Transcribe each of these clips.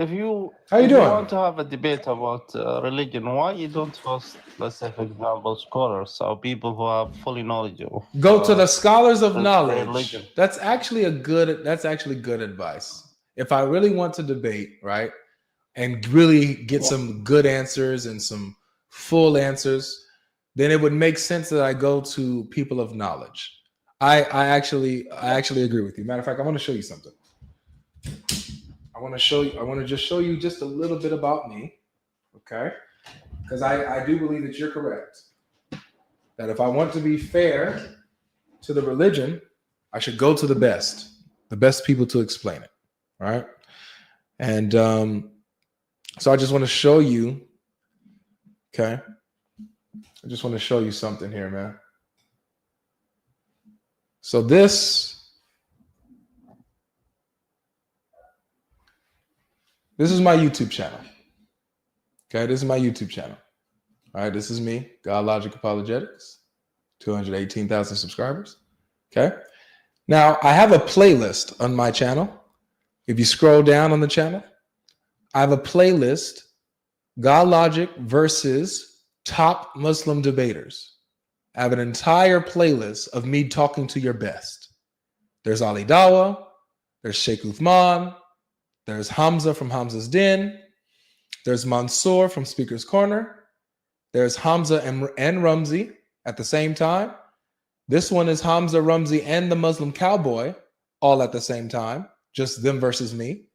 How you if you doing? want to have a debate about religion, why you don't host, let's say, for example, scholars or people who have fully knowledge of Go to the scholars of the religion? knowledge. That's actually good advice. If I really want to debate, right, and really get Yeah. some good answers and some full answers, then it would make sense that I go to people of knowledge. I actually agree with you. Matter of fact, I want to show you something. I want to just show you just a little bit about me, okay? Because I do believe that you're correct. That if I want to be fair to the religion, I should go to the best people to explain it, right? And so I just want to show you, okay? I just want to show you something here, man. So this is my YouTube channel. Okay, this is my YouTube channel. All right, this is me, GodLogic Apologetics, 218,000 subscribers. Okay. Now I have a playlist on my channel. If you scroll down on the channel, I have a playlist, GodLogic versus top Muslim debaters. I have an entire playlist of me talking to your best. There's Ali Dawa, there's Sheikh Uthman, there's Hamza from Hamza's Den, there's Mansour from Speaker's Corner, there's Hamza and Rumzi at the same time. This one is Hamza, Rumzi, and the Muslim Cowboy all at the same time, just them versus me.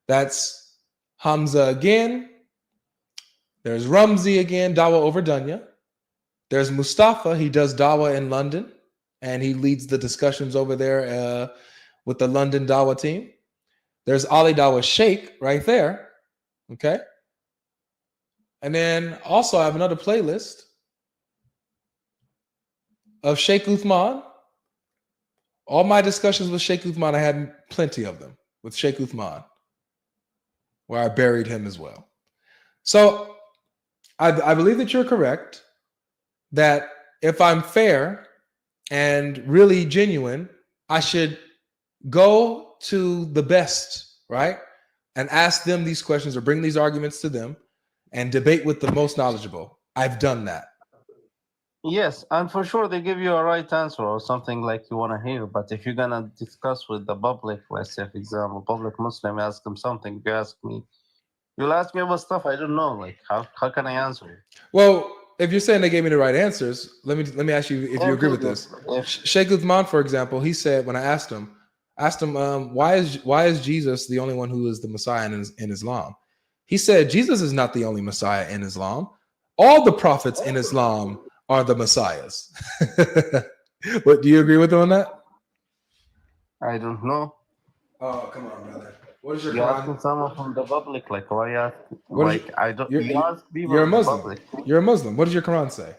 That's Hamza again. There's Rumzi again, Dawa over Dunya. There's Mustafa. He does Dawa in London, and he leads the discussions over there with the London Dawa team. There's Ali Dawa Sheikh right there, okay? And then also I have another playlist of Sheikh Uthman. All my discussions with Sheikh Uthman, I had plenty of them with Sheikh Uthman, where I buried him as well. So I believe that you're correct, that if I'm fair and really genuine, I should go to the best, right? And ask them these questions or bring these arguments to them and debate with the most knowledgeable. I've done that. Yes, and for sure they give you a right answer or something like you want to hear. But if you're gonna discuss with the public, let's say, for example, public Muslim, ask them something, you ask me, you'll ask me about stuff I don't know. Like how can I answer you? Well, if you're saying they gave me the right answers, let me ask you if you agree with this. Sheikh Uthman, for example, he said when I asked him, why is Jesus the only one who is the Messiah in Islam? He said Jesus is not the only Messiah in Islam. All the prophets in Islam are the Messiahs. But do you agree with him on that? I don't know. Oh, come on, brother. What is your You Quran? asking someone from the public, like why you ask? What is Like I don't. your, You you're, ask people you're a in the Muslim. public. You're a Muslim. What does your Quran say?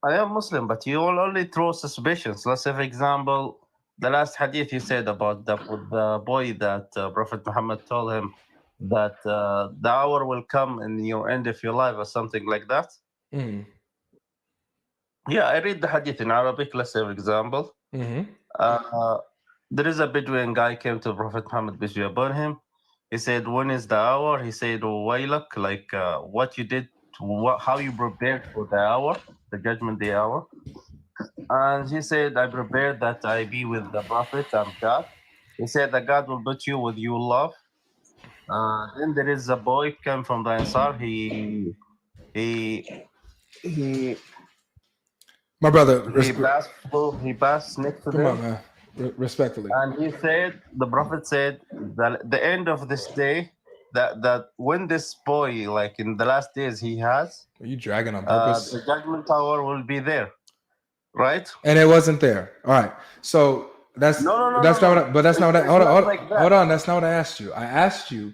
I am Muslim, but you will only throw suspicions. Let's say, for example, the last hadith you said about the boy that Prophet Muhammad told him that the hour will come in your end of your life or something like that. Mm. Yeah, I read the hadith in Arabic. Let's say, for example, there is a Bedouin guy came to Prophet Muhammad, peace be upon him. He said, "When is the hour?" He said, "Waylak," like what you did, how you prepared for the hour, the judgment day hour. And he said, "I prepared that I be with the Prophet and God." He said that God will put you with your love. Then there is a boy came from the Ansar. He My brother, he passed next to come on, them. man. Respectfully. And he said, the Prophet said that the end of this day, that when this boy, like in the last days he has, Are you dragging on purpose? the judgment hour will be there, right? And it wasn't there. All right. So that's No. not what but that's not what It's not like hold that. on. That's not what I asked you. I asked you,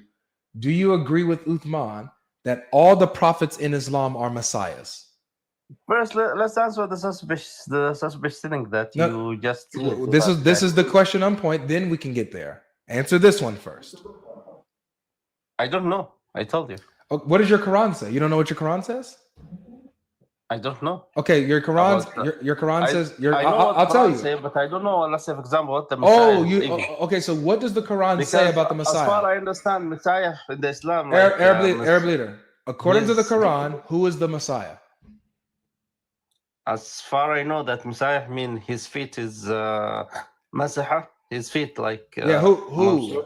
do you agree with Uthman that all the prophets in Islam are messiahs? First, let's answer the suspicious thing that No, you just said. this is the question on point. Then we can get there. Answer this one first. I don't know. I told you. What does your Quran say? You don't know what your Quran says? I don't know. Okay, your Quran, About your Quran says. I know what I'll tell Quran you. say, but I don't know. Let's say, for example, what the Messiah is living. Okay. So what does the Quran say Because about the as far Messiah? I understand, Messiah in the Islam, like Arab leader. According to the his, Quran, who is the Messiah? as far I know, that Messiah mean his feet is masaha. His feet like Yeah. Who?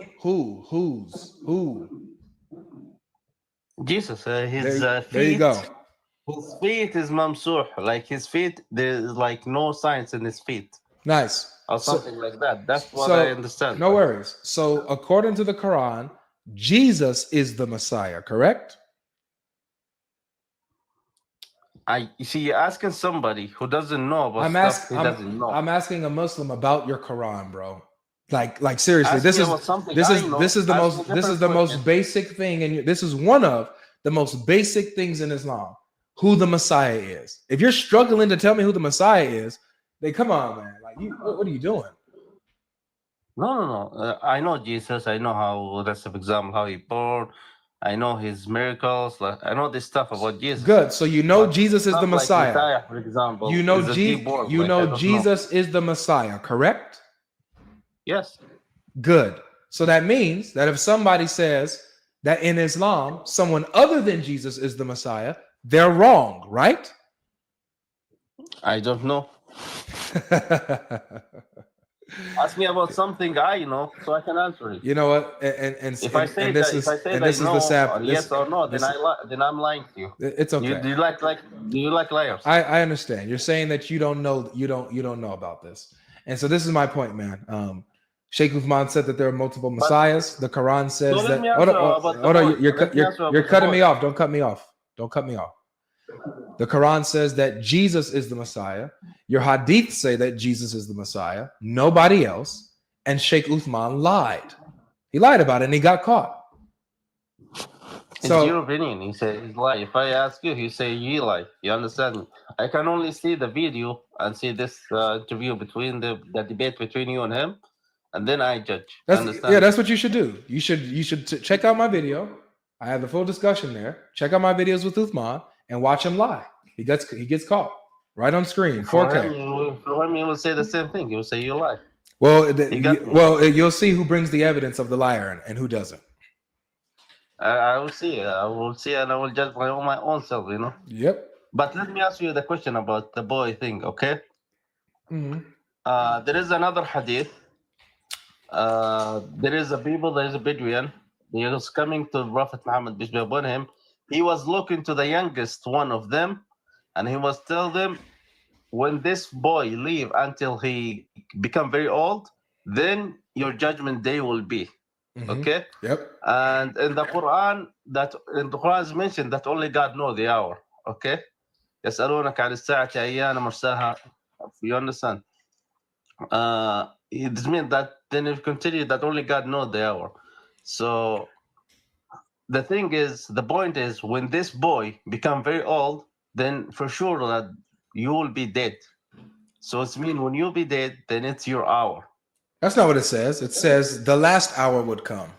Jesus. His There you feet. go. His feet is mamsuh. Like his feet, there's like no signs in his feet. Nice. Or something like that. That's what I understand. No worries. So according to the Quran, Jesus is the Messiah, correct? You see, you're asking somebody who doesn't know about stuff he doesn't know. I'm asking a Muslim about your Quran, bro. Like seriously, This is the most basic thing, and this is one of the most basic things in Islam. Who the Messiah is. If you're struggling to tell me who the Messiah is, then come on, man. Like, what are you doing? No. I know Jesus. I know how. That's an example how he born. I know his miracles. Like, I know this stuff about Jesus. Good. So you know Jesus is the Messiah. Like Messiah, for example. You know Jesus is the Messiah, correct? Yes. Good. So that means that if somebody says that in Islam, someone other than Jesus is the Messiah, they're wrong, right? I don't know. Ask me about something I know, so I can answer it. You know what? And if I say this is the sad, yes or no, then I'm lying to you. It's okay. Do you like liars? I understand. You're saying that you don't know about this, and so this is my point, man. Sheikh Uthman said that there are multiple messiahs. The Quran says that. Hold on, you're cutting me off. Don't cut me off. The Quran says that Jesus is the Messiah. Your hadith say that Jesus is the Messiah, nobody else. And Sheikh Uthman lied. He lied about it and he got caught. It's your opinion. He said he's lie. If I ask you, you say you lie. You understand me? I can only see the video and see this interview between the debate between you and him, and then I judge. That's what you should do. You should check out my video. I have the full discussion there. Check out my videos with Uthman and watch him lie. He gets caught right on screen, 4K. For him, he will say the same thing. He will say you lie. Well, you'll see who brings the evidence of the liar and who doesn't. I will see. And I will judge my own self. You know. Yep. But let me ask you the question about the boy thing, okay? Mm-hmm. There is another hadith. There is a Bedouin. He was coming to Prophet Muhammad, peace be upon him. He was looking to the youngest one of them, and he was telling them, when this boy live until he become very old, then your judgment day will be. Mm-hmm. Okay? Yep. And in the Quran is mentioned that only God knows the hour. Okay? يسألونك عن الساعة أيان مرساها. You understand? It means that then it continues that only God knows the hour. So the point is, when this boy become very old, then for sure that you will be dead. So it's mean when you'll be dead, then it's your hour. That's not what it says. It says the last hour would come.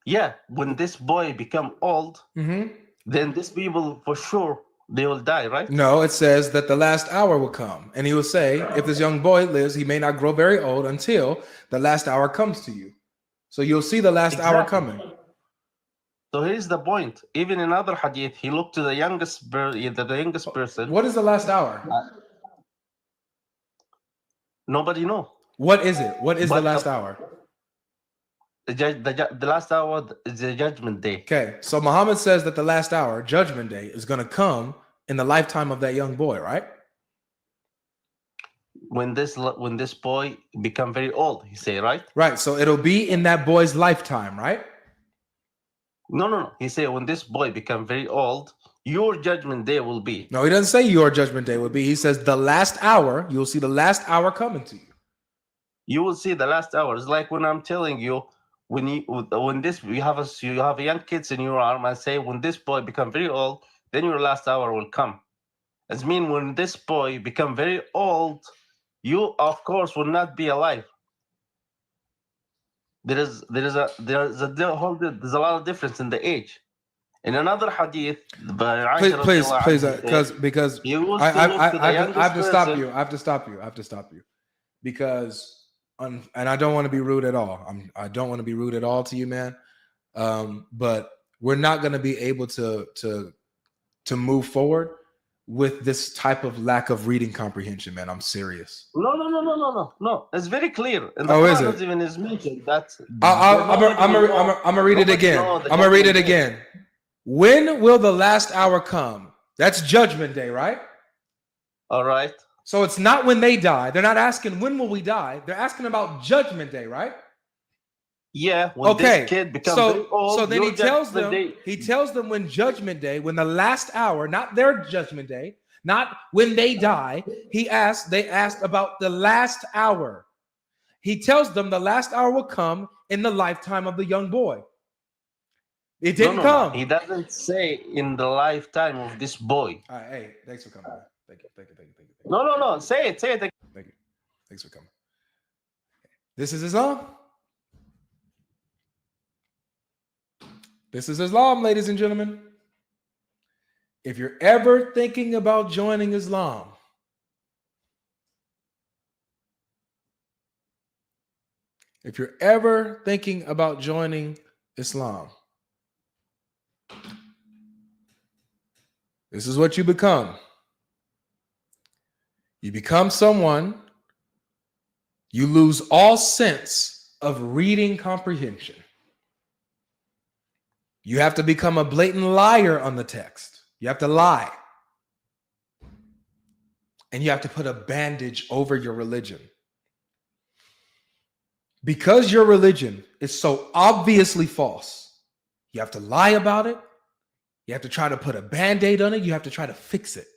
Yeah, when this boy become old, mm-hmm. then these people for sure they will die, right? No, it says that the last hour will come. And he will say, if this young boy lives, he may not grow very old until the last hour comes to you. So you'll see the last hour coming. So here's the point. Even in other hadith, he looked to the youngest person. What is the last hour? Nobody knows. What is it? What is the last hour? The last hour is the judgment day. Okay, so Muhammad says that the last hour, judgment day, is going to come in the lifetime of that young boy, right? When this boy become very old, he say, right? Right, so it'll be in that boy's lifetime, right? No. He say when this boy become very old, your judgment day will be. No, he doesn't say your judgment day will be. He says the last hour, you'll see the last hour coming to you. You will see the last hour. It's like when I'm telling you, when you have young kids in your arm, and say when this boy become very old, then your last hour will come. It means when this boy become very old, you of course will not be alive. There's a lot of difference in the age. In another hadith, by Please, Aisha please, radiallahu please, anha said, because he used I, to look to the I youngest have to stop person. you. I have to stop you. I have to stop you because, and I don't want to be rude at all. I don't want to be rude at all to you, man. But we're not going to be able to move forward with this type of lack of reading comprehension, man. I'm serious. No. It's very clear. And the Oh, is Quran it? even is mentioned that I'm gonna read it again. I'm gonna read it again. When will the last hour come? That's Judgment Day, right? All right. So it's not when they die. They're not asking when will we die. They're asking about Judgment Day, right? Yeah. When Okay. this kid becomes very old, so then he tells them. day. He tells them when Judgment Day, when the last hour, not their Judgment Day, not when they die. They asked about the last hour. He tells them the last hour will come in the lifetime of the young boy. It didn't come. No. He doesn't say in the lifetime of this boy. All right, hey, thanks for coming, man. Thank you. No. Say it. Thank you. Thanks for coming. This is Islam. This is Islam, ladies and gentlemen. If you're ever thinking about joining Islam, this is what you become. You become someone, you lose all sense of reading comprehension. You have to become a blatant liar on the text. You have to lie. And you have to put a bandage over your religion. Because your religion is so obviously false, you have to lie about it. You have to try to put a band-aid on it. You have to try to fix it.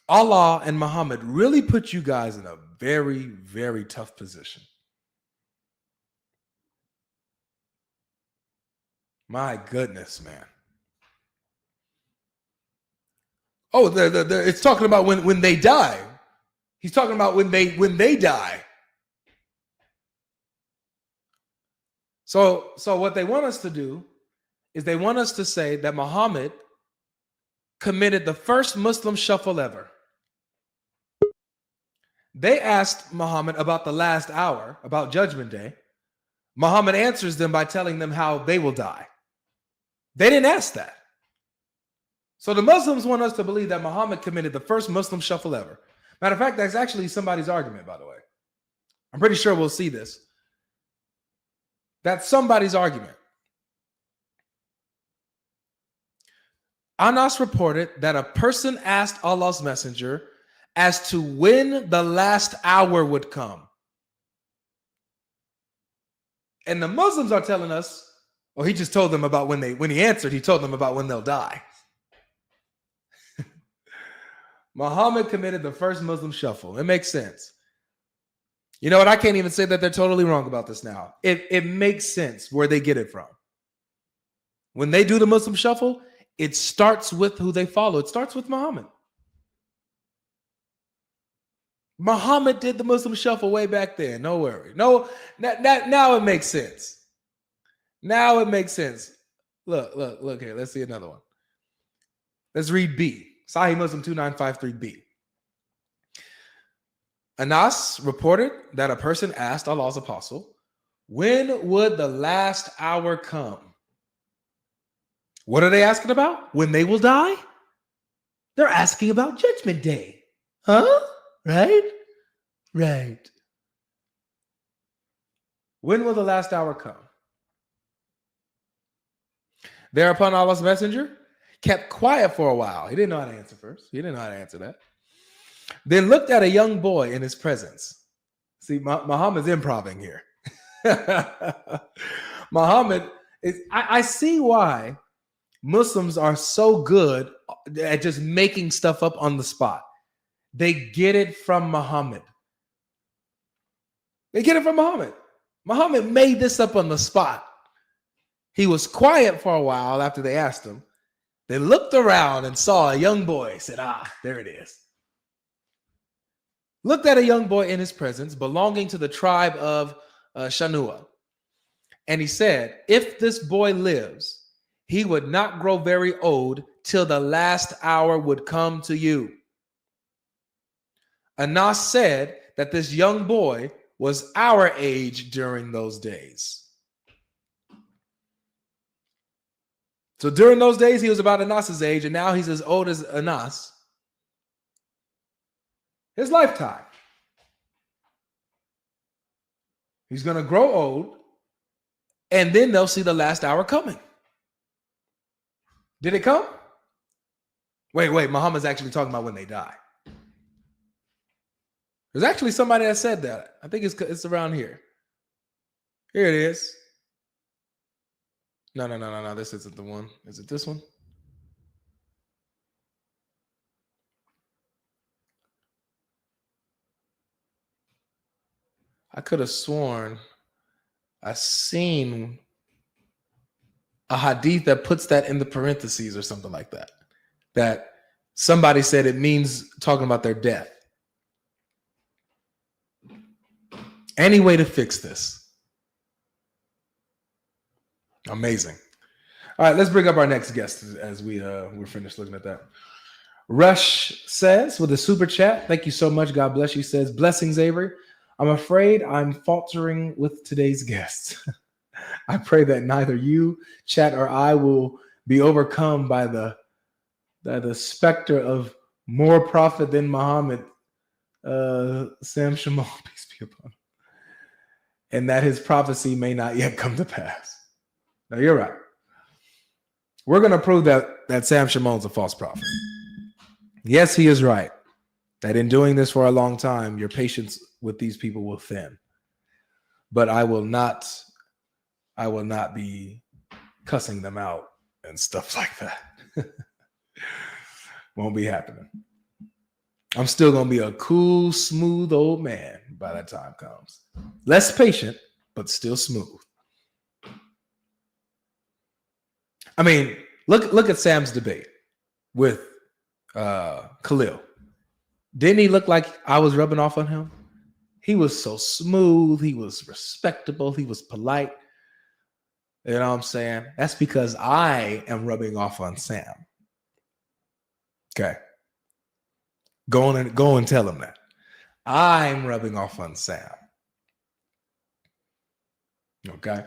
Allah and Muhammad really put you guys in a very, very tough position. My goodness, man. Oh, it's talking about when they die. He's talking about when they die. So what they want us to do is they want us to say that Muhammad committed the first Muslim shuffle ever. They asked Muhammad about the last hour, about Judgment Day. Muhammad answers them by telling them how they will die. They didn't ask that. So the Muslims want us to believe that Muhammad committed the first Muslim shuffle ever. Matter of fact, that's actually somebody's argument, by the way. I'm pretty sure we'll see this. That's somebody's argument. Anas reported that a person asked Allah's messenger as to when the last hour would come. And the Muslims are telling us, he just told them about when he answered, he told them about when they'll die. Muhammad committed the first Muslim shuffle. It makes sense. You know what? I can't even say that they're totally wrong about this now. It makes sense where they get it from. When they do the Muslim shuffle, it starts with who they follow. It starts with Muhammad. Muhammad did the Muslim shuffle way back then. No worry. No, now it makes sense. Now it makes sense. Look here. Let's see another one. Let's read B. Sahih Muslim 2953b. Anas reported that a person asked Allah's apostle, when would the last hour come? What are they asking about? When they will die? They're asking about Judgment Day. Huh? Right? When will the last hour come? Thereupon Allah's messenger kept quiet for a while. He didn't know how to answer first. He didn't know how to answer that. Then looked at a young boy in his presence. See, Muhammad's improving here. Muhammad is, I see why Muslims are so good at just making stuff up on the spot. They get it from Muhammad. Muhammad made this up on the spot. He was quiet for a while after they asked him. They looked around and saw a young boy, said, there it is. Looked at a young boy in his presence belonging to the tribe of Shanua. And he said, if this boy lives, he would not grow very old till the last hour would come to you. Anas said that this young boy was our age during those days. So during those days, he was about Anas's age, and now he's as old as Anas. His lifetime. He's going to grow old, and then they'll see the last hour coming. Did it come? Wait, Muhammad's actually talking about when they die. There's actually somebody that said that. I think it's around here. Here it is. No. This isn't the one. Is it this one? I could have sworn I seen a hadith that puts that in the parentheses or something like that. That somebody said it means talking about their death. Any way to fix this? Amazing. All right, let's bring up our next guest as we're finished looking at that. Rush says with a super chat, thank you so much. God bless you. Says, blessings, Avery. I'm afraid I'm faltering with today's guest. I pray that neither you, chat, or I will be overcome by the specter of more prophet than Muhammad, Sam Shimon, peace be upon him, and that his prophecy may not yet come to pass. No, you're right. We're going to prove that Sam Shimon's a false prophet. Yes, he is right. That in doing this for a long time, your patience with these people will thin. But I will not be cussing them out and stuff like that. Won't be happening. I'm still going to be a cool, smooth old man by that time comes. Less patient, but still smooth. I mean, look at Sam's debate with Khalil. Didn't he look like I was rubbing off on him? He was so smooth. He was respectable. He was polite. You know what I'm saying? That's because I am rubbing off on Sam. Okay. Go and tell him that. I'm rubbing off on Sam. Okay.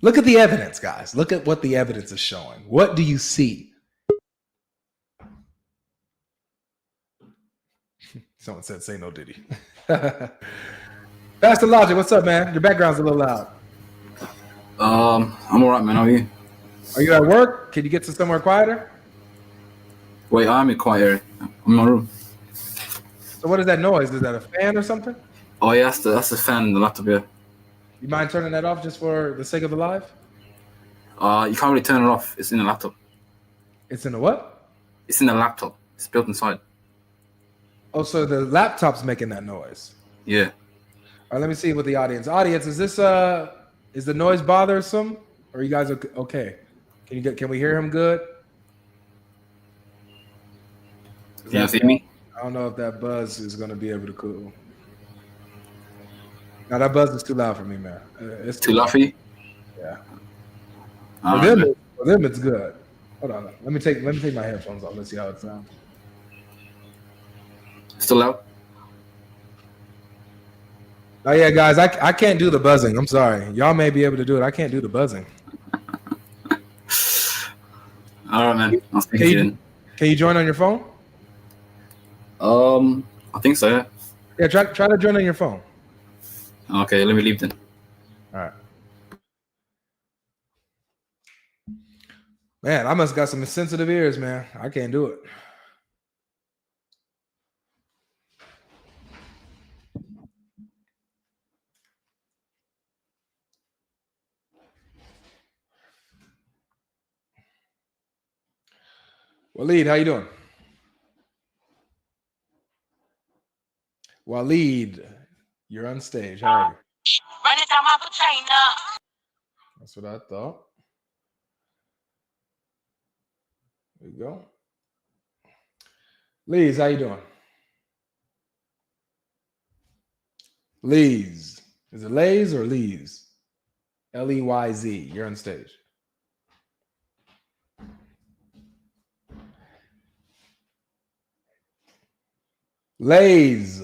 Look at the evidence, guys. Look at what the evidence is showing. What do you see? Someone said, say no, Diddy. Pastor Logic, what's up, man? Your background's a little loud. I'm all right, man. How are you? Are you at work? Can you get to somewhere quieter? Wait, I'm in quiet area. I'm in my room. So what is that noise? Is that a fan or something? Oh, yeah, that's the fan in the laptop, yeah. You mind turning that off just for the sake of the live? You can't really turn it off. It's in the laptop. It's in the what? It's in the laptop. It's built inside. Oh, so the laptop's making that noise. Yeah. All right, let me see what the audience. Audience, is the noise bothersome? Or are you guys okay? Can we hear him good? Can you see me? I don't know if that buzz is going to be able to cool. No, that buzz is too loud for me, man. It's Too loud for you? Yeah. For them, it's good. Hold on. Let me take my headphones off. Let's see how it sounds. Still loud? Oh yeah, guys, I can't do the buzzing. I'm sorry. Y'all may be able to do it. I can't do the buzzing. All right, man. I'll speak to you then. Can you join on your phone? I think so, yeah. Yeah, try to join on your phone. Okay, let me leave then. All right. Man, I must got some sensitive ears, man. I can't do it. Waleed, how you doing? Waleed, you're on stage. How are you? Run it down my vagina. That's what I thought. There you go. Lees, how you doing? Lees. Is it Lays or Lees? Leyz. You're on stage. Lays,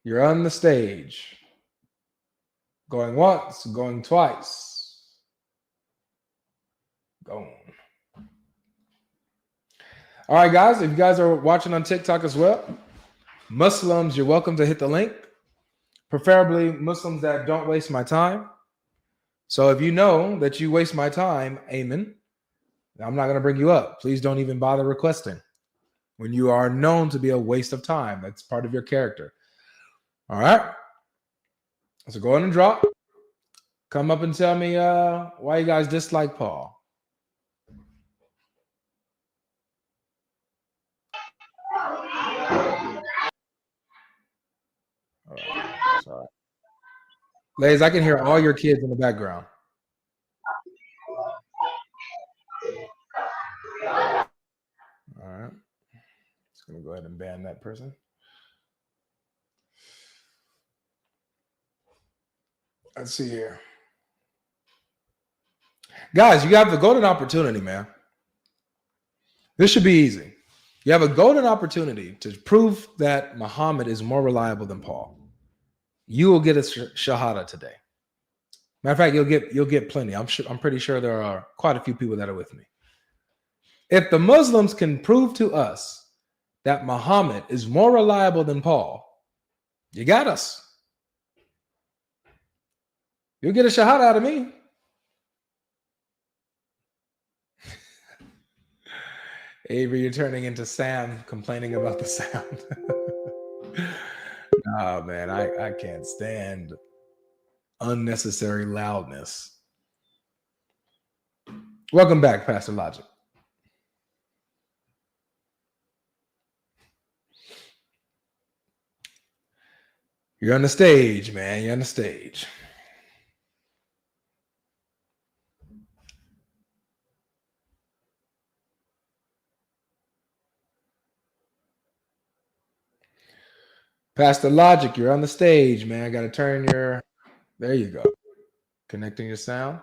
you're on the stage. Going once, going twice. Going. All right, guys, if you guys are watching on TikTok as well, Muslims, you're welcome to hit the link. Preferably Muslims that don't waste my time. So if you know that you waste my time, amen, I'm not going to bring you up. Please don't even bother requesting when you are known to be a waste of time. That's part of your character. All right. So go ahead and drop. Come up and tell me why you guys dislike Paul. All right. Sorry. Ladies, I can hear all your kids in the background. All right. Just going to go ahead and ban that person. Let's see here. Guys, you have the golden opportunity, man. This should be easy. You have a golden opportunity to prove that Muhammad is more reliable than Paul. You will get a shahada today. Matter of fact, you'll get plenty. I'm pretty sure there are quite a few people that are with me. If the Muslims can prove to us that Muhammad is more reliable than Paul, you got us. You'll get a shahada out of me. Avery, you're turning into Sam complaining about the sound. Oh, man, I can't stand unnecessary loudness. Welcome back, Pastor Logic. You're on the stage, man. You're on the stage. Pastor Logic, you're on the stage, man. I got to turn your... There you go. Connecting your sound.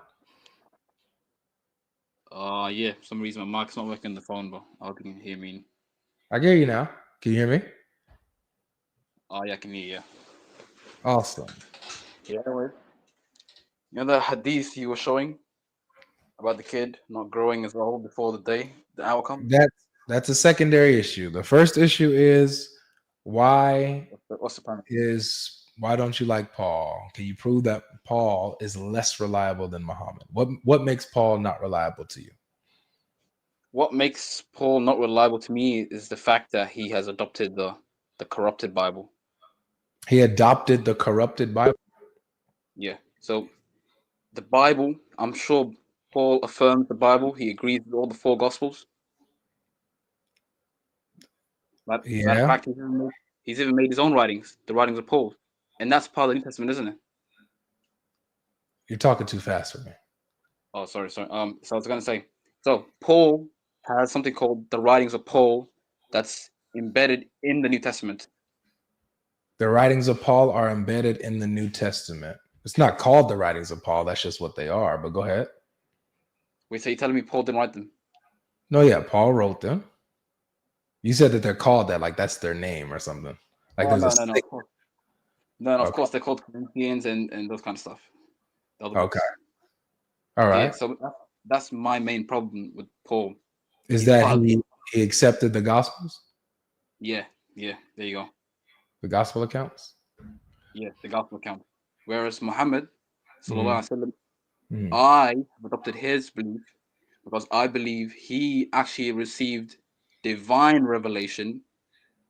Yeah, for some reason my mic's not working on the phone, but I hope you can hear me. I can hear you now. Can you hear me? Oh, yeah, I can hear you. Awesome. Yeah, anyway. You know the hadith you were showing about the kid not growing as old before the outcome? That's a secondary issue. The first issue is why What's the point? Why don't you like Paul? Can you prove that Paul is less reliable than Muhammad? What makes Paul not reliable to you? What makes Paul not reliable to me is the fact that he has adopted the corrupted Bible. He adopted the corrupted Bible? Yeah. So the Bible, I'm sure Paul affirms the Bible. He agrees with all the four Gospels. Matter of fact, he's even made his own writings, the writings of Paul. And that's part of the New Testament, isn't it? You're talking too fast for me. Oh, sorry. So I was going to say, so Paul has something called the writings of Paul that's embedded in the New Testament. The writings of Paul are embedded in the New Testament. It's not called the writings of Paul. That's just what they are. But go ahead. Wait, so you're telling me Paul didn't write them? No, yeah, Paul wrote them. You said that they're called that, like that's their name or something. Like no, of course. No, of Okay. course they're called Corinthians and those kind of stuff. Okay. All right. Yeah, so that's my main problem with Paul. Is that he accepted the Gospels? Yeah, there you go. The Gospel accounts? Yeah, the Gospel account. Whereas Muhammad, sallallahu alaihi wasallam, Mhm. I have adopted his belief because I believe he actually received divine revelation,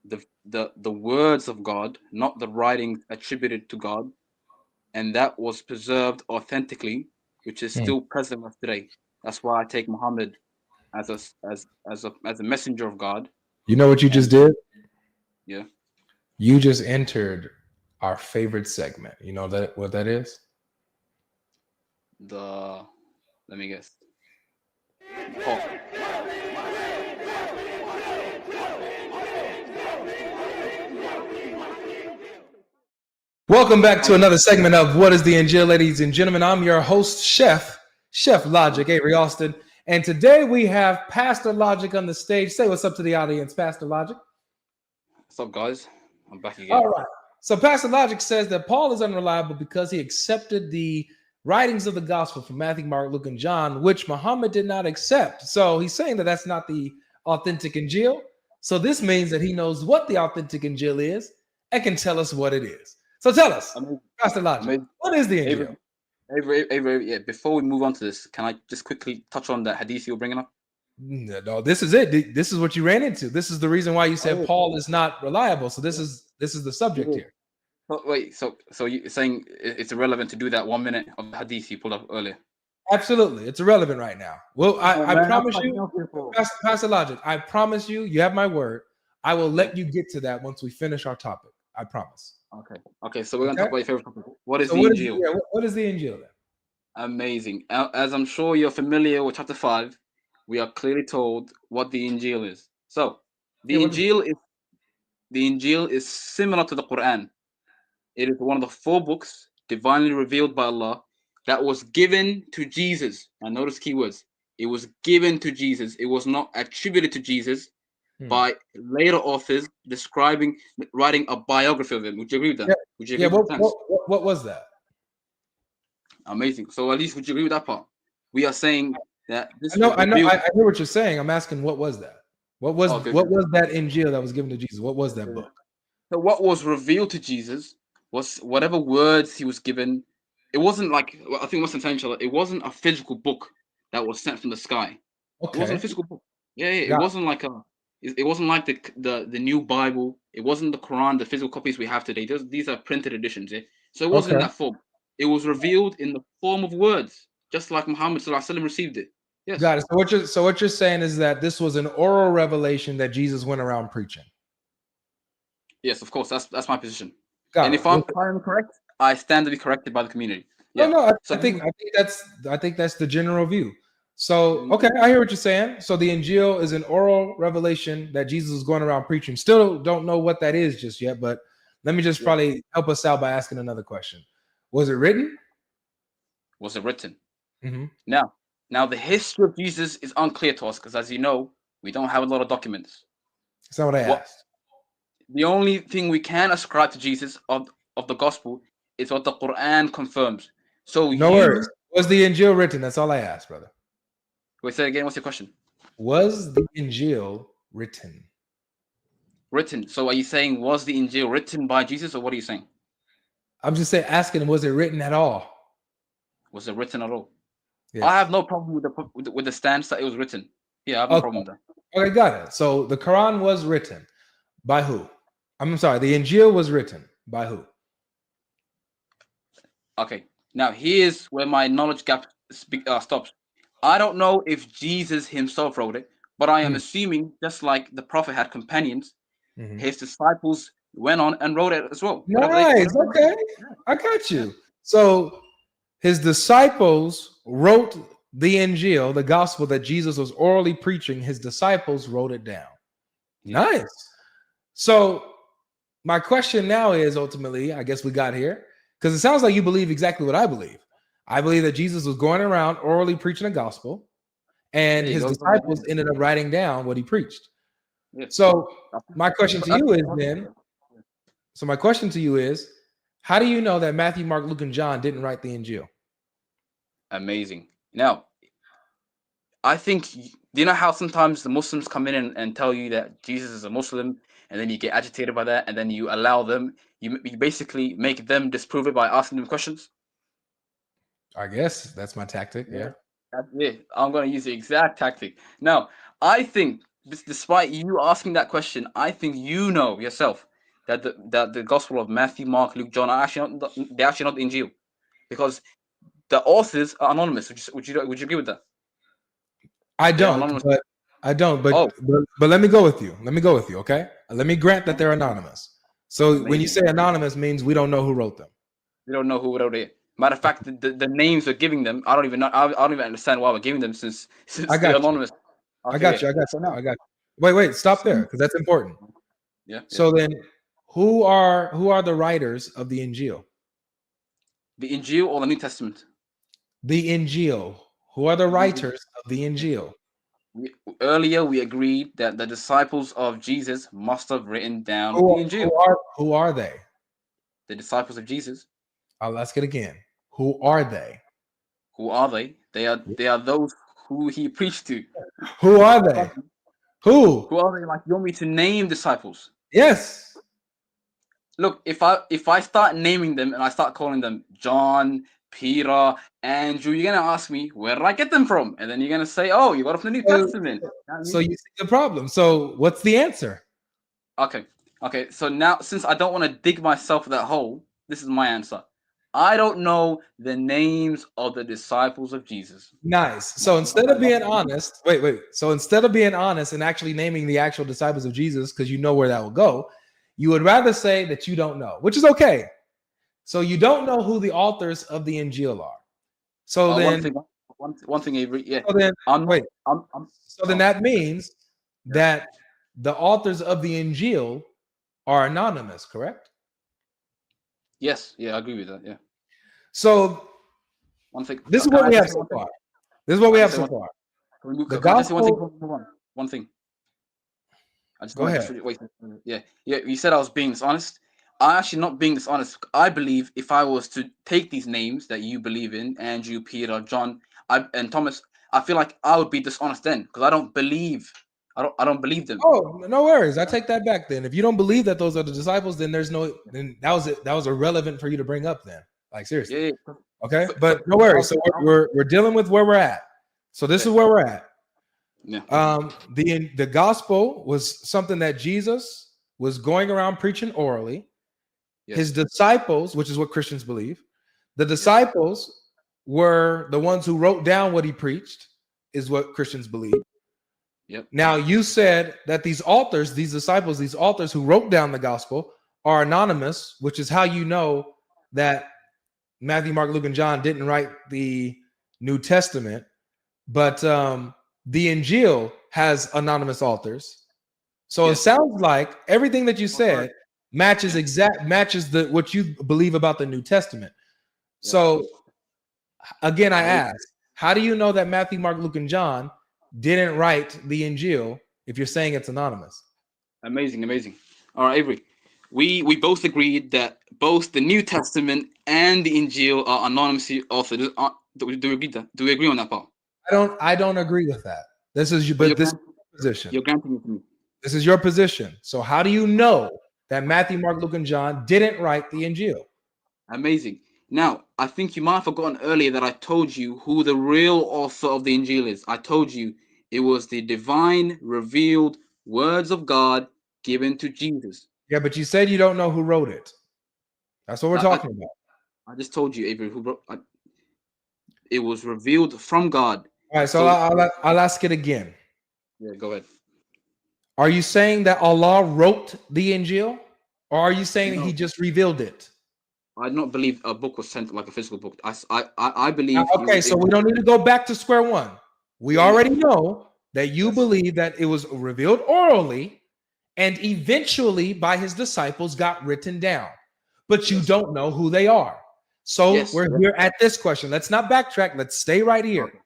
the words of God, not the writings attributed to God, and that was preserved authentically, which is still present with us today. That's why I take Muhammad as a messenger of God. You know what you just did? Yeah. You just entered our favorite segment. You know what that is? Let me guess. Welcome back to another segment of What is the Injil, ladies and gentlemen. I'm your host, Chef Logic, Avery Austin. And today we have Pastor Logic on the stage. Say what's up to the audience, Pastor Logic. What's up, guys? I'm back again. All right. So Pastor Logic says that Paul is unreliable because he accepted the writings of the gospel from Matthew, Mark, Luke, and John, which Muhammad did not accept. So he's saying that that's not the authentic Injil. So this means that he knows what the authentic Injil is and can tell us what it is. So tell us, Pastor Logic, what is the Injil? Yeah, before we move on to this, can I just quickly touch on that hadith you were bringing up? No, this is it. This is what you ran into. This is the reason why you said Paul is not reliable. So this is the subject here. Oh, wait, so you're saying it's irrelevant to do that 1 minute of the hadith you pulled up earlier? Absolutely, it's irrelevant right now. Well, I promise you, Pastor Logic, I promise you, you have my word. I will let you get to that once we finish our topic. I promise. Okay. So we're gonna talk about your favorite topic. What is the Injil? What is the Injil then? Amazing. As I'm sure you're familiar with chapter 5, we are clearly told what the Injil is. So the Injil is similar to the Quran. It is one of the 4 books divinely revealed by Allah that was given to Jesus. And notice keywords. It was given to Jesus. It was not attributed to Jesus by later authors writing a biography of him. Would you agree with that? Yeah. Would you agree with that? What was that? Amazing. So at least would you agree with that part? We are saying that this. I know what you're saying. I'm asking, what was that? What was that Injil that was given to Jesus? What was that book? So what was revealed to Jesus was whatever words he was given. It wasn't like, I think what's intentional. It wasn't a physical book that was sent from the sky. Okay. It wasn't a physical book. Yeah. It wasn't like It wasn't like the new Bible. It wasn't the Quran, the physical copies we have today. These are printed editions. Yeah? So it wasn't in that form. It was revealed in the form of words, just like Muhammad Sallallahu Alaihi Wasallam received it. Yes. Got it. So what you're saying is that this was an oral revelation that Jesus went around preaching. Yes, of course. That's my position. If I'm correct, I stand to be corrected by the community. Yeah. No. I think that's the general view. So okay, I hear what you're saying. So the Injil is an oral revelation that Jesus was going around preaching. Still don't know what that is just yet, but let me just probably help us out by asking another question. Was it written? Was it written? Mm-hmm. Now the history of Jesus is unclear to us because, as you know, we don't have a lot of documents. That's not what I asked. The only thing we can ascribe to Jesus of the gospel is what the Quran confirms. So no worries. Was the Injil written? That's all I asked, brother. Wait, say again. What's your question? Was the Injil written? Written. So are you saying, was the Injil written by Jesus, or what are you saying? I'm just asking, was it written at all? Was it written at all? Yes. I have no problem with the stance that it was written. Yeah, I have no problem with that. Okay, got it. So the Quran was written by who? I'm sorry, the Injil was written by who? Okay, now here's where my knowledge gap stops. I don't know if Jesus himself wrote it, but I am assuming, just like the Prophet had companions, his disciples went on and wrote it as well. Nice. Okay, I got you. So his disciples wrote the Injil, the gospel that Jesus was orally preaching. His disciples wrote it down. Nice. So my question now is, ultimately, I guess we got here, because it sounds like you believe exactly what I believe. I believe that Jesus was going around orally preaching the gospel, and his disciples ended up writing down what he preached. Yes. So my question to you is, how do you know that Matthew, Mark, Luke, and John didn't write the Injil? Amazing. Now, I think, do you know how sometimes the Muslims come in and tell you that Jesus is a Muslim, and then you get agitated by that, and then you allow them, you basically make them disprove it by asking them questions? I guess that's my tactic. Yeah. I'm going to use the exact tactic. Now, I think, despite you asking that question, I think you know yourself that the Gospel of Matthew, Mark, Luke, John are actually not the Injil, because the authors are anonymous. Would you agree with that? I don't, but let me go with you. Okay. Let me grant that they're anonymous. So when you say anonymous, means we don't know who wrote them. We don't know who wrote it. Matter of fact, the names we're giving them, I don't even know. I don't even understand why we're giving them since they're anonymous. Okay, I got you. Wait, stop there, because that's important. Yeah. So then, who are the writers of the Injil? The Injil or the New Testament? The Injil. Who are the writers of the Injil? Earlier we agreed that the disciples of Jesus must have written down the Who, Injil. who are they? The disciples of Jesus. I'll ask it again. Who are they? Who are they? They are those who he preached to. Who are they? Who? Who are they? Like, you want me to name disciples? Yes. Look, if I start naming them and I start calling them John, Peter, Andrew, you're gonna ask me, where did I get them from? And then you're gonna say, oh, you got it from the New Testament. So you see the problem. So what's the answer? Okay. So now, since I don't want to dig myself that hole, this is my answer. I don't know the names of the disciples of Jesus. Nice. So instead of being honest, wait. So instead of being honest and actually naming the actual disciples of Jesus, because you know where that will go, you would rather say that you don't know, which is okay. So you don't know who the authors of the Injil are. So then, one thing, Avery. Yeah. so then, so then that means that the authors of the Injil are anonymous, correct? Yes. Yeah, I agree with that. Yeah. So one thing. This is what we have so far. This is what we have so far. The gospel. One thing. I just go ahead. Wait. Yeah. You said I was being dishonest. I'm actually not being dishonest. I believe if I was to take these names that you believe in, Andrew, Peter, John, and Thomas, I feel like I would be dishonest then because I don't believe them. Oh, no worries. I take that back then. If you don't believe that those are the disciples, then then that was it. That was irrelevant for you to bring up then. Like seriously. Yeah. Okay. But no worries. So we're dealing with where we're at. So this is where we're at. Yeah. The gospel was something that Jesus was going around preaching orally. Yes. His disciples, which is what Christians believe, the disciples were the ones who wrote down what he preached, is what Christians believe. Yep. Now you said that these authors, these disciples, these authors who wrote down the gospel are anonymous, which is how you know that Matthew, Mark, Luke, and John didn't write the New Testament, but the Injil has anonymous authors. So it sounds like everything that you said matches what you believe about the New Testament. So again, I ask, how do you know that Matthew, Mark, Luke, and John didn't write the Injil if you're saying it's anonymous? Amazing. All right, Avery. We both agreed that both the New Testament and the Injil are anonymously authored. Do we agree on that part? I don't agree with that. This is your position. You're granting it to me. This is your position. So how do you know that Matthew, Mark, Luke, and John didn't write the Injil? Amazing. Now, I think you might have forgotten earlier that I told you who the real author of the Injil is. I told you it was the divine, revealed words of God given to Jesus. Yeah, but you said you don't know who wrote it. That's what we're talking about. I just told you, Avery, who wrote it was revealed from God. All right, so I'll ask it again. Yeah, go ahead. Are you saying that Allah wrote the Injil, or are you saying that he just revealed it? I do not believe a book was sent like a physical book. I believe. Okay, so we don't need to go back to square one. We already know that you believe that it was revealed orally and eventually by his disciples got written down, but you don't know who they are. So we're here at this question. Let's not backtrack. Let's stay right here. Okay.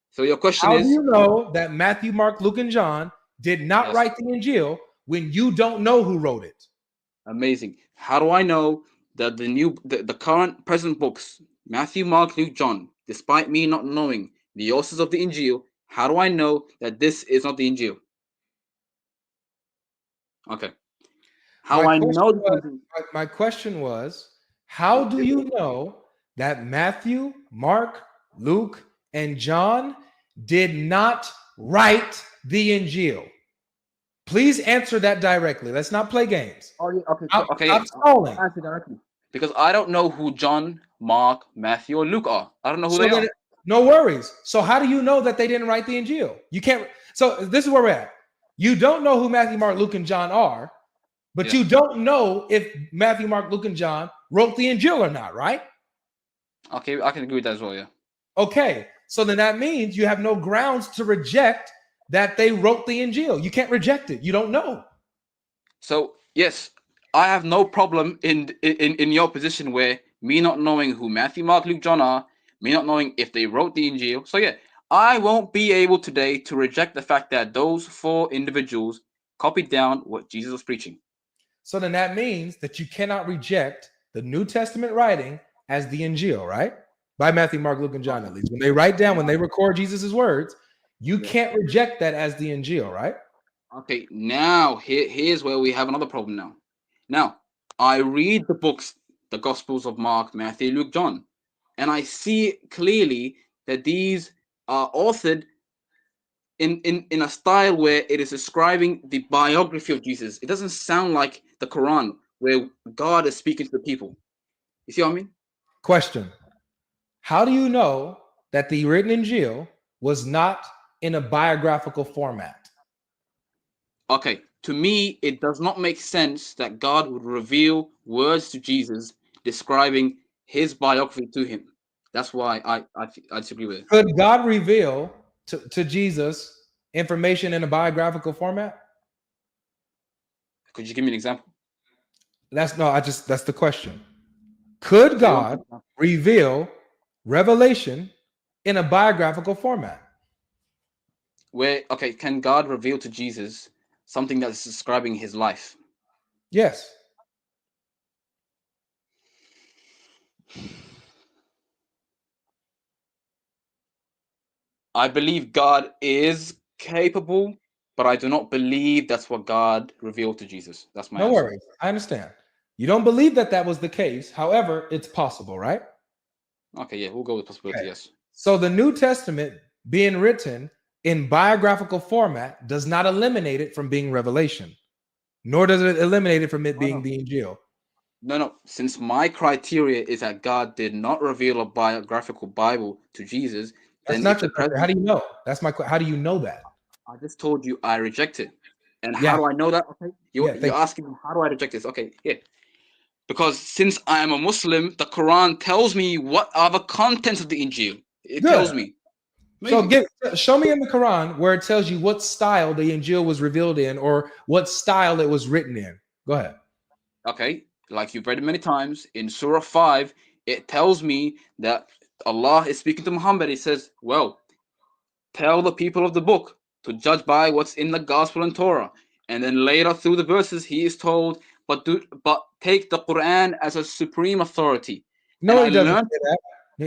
So your question is, how do you know that Matthew, Mark, Luke, and John did not write the Injil when you don't know who wrote it? Amazing. How do I know that the current present books, Matthew, Mark, Luke, John, despite me not knowing the authors of the Injil, how do I know that this is not the Injil? Okay. My question was, how do you know that Matthew, Mark, Luke, and John did not write the Injil? Please answer that directly. Let's not play games. Oh, yeah, okay. Stop stalling. Answer directly. Because I don't know who John, Mark, Matthew, or Luke are. I don't know who they are. No worries. So how do you know that they didn't write the Injil? You can't. So this is where we're at. You don't know who Matthew, Mark, Luke, and John are, but you don't know if Matthew, Mark, Luke, and John wrote the Injil or not, right? Okay, I can agree with that as well, yeah. Okay, so then that means you have no grounds to reject that they wrote the Injil. You can't reject it. You don't know. So, yes, I have no problem in your position where me not knowing who Matthew, Mark, Luke, John are, me not knowing if they wrote the Injil. So, yeah, I won't be able today to reject the fact that those 4 individuals copied down what Jesus was preaching. So then that means that you cannot reject the New Testament writing as the Injil, right? By Matthew, Mark, Luke, and John, at least. When they write down, when they record Jesus' words, you can't reject that as the Injil, right? Okay, now here's where we have another problem now. Now, I read the books, the Gospels of Mark, Matthew, Luke, John, and I see clearly that these are authored in a style where it is describing the biography of Jesus. It doesn't sound like the Quran, where God is speaking to the people. You see what I mean? Question. How do you know that the written Injil was not in a biographical format? Okay, to me, it does not make sense that God would reveal words to Jesus describing his biography to him. That's why I disagree with it. Could God reveal to Jesus information in a biographical format? Could you give me an example? That's the question. Could God reveal revelation in a biographical format? Okay, can God reveal to Jesus something that's describing his life? Yes. I believe God is capable, but I do not believe that's what God revealed to Jesus. That's my No answer. worries. I understand. You don't believe that was the case. However, it's possible, right? Okay, yeah, we'll go with possibility, Okay. yes. So the New Testament being written in biographical format does not eliminate it from being revelation, nor does it eliminate it from it being the Injil. No. Since my criteria is that God did not reveal a biographical Bible to Jesus, That's then not if your the question. present, How do you know? That's my question. How do you know that? I just told you I reject it. And Yeah. how do I know that? Okay, you're thank you. asking me how do I reject this? Okay, yeah. Because since I am a Muslim, the Quran tells me what are the contents of the Injil. It Good. tells me. So Amazing. show me in the Quran where it tells you what style the Injil was revealed in or what style it was written in. Go ahead. Okay, like you've read it many times in Surah 5, it tells me that Allah is speaking to Muhammad. He says, well, tell the people of the book to judge by what's in the Gospel and Torah. And then later through the verses, he is told, but take the Quran as a supreme authority. No, he doesn't say that.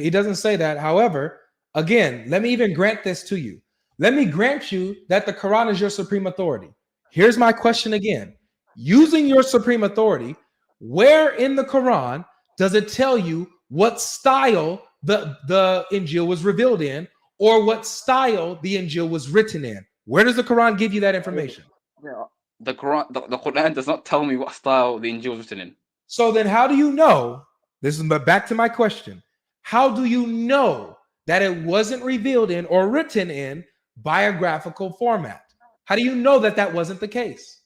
He doesn't say that. However, again, let me even grant this to you. Let me grant you that the Quran is your supreme authority. Here's my question again. Using your supreme authority, where in the Quran does it tell you what style the Injil was revealed in or what style the Injil was written in? Where does the Quran give you that information? Yeah, the Quran does not tell me what style the Injil was written in. So then how do you know? This is back to my question. How do you know that it wasn't revealed in or written in biographical format? How do you know that wasn't the case?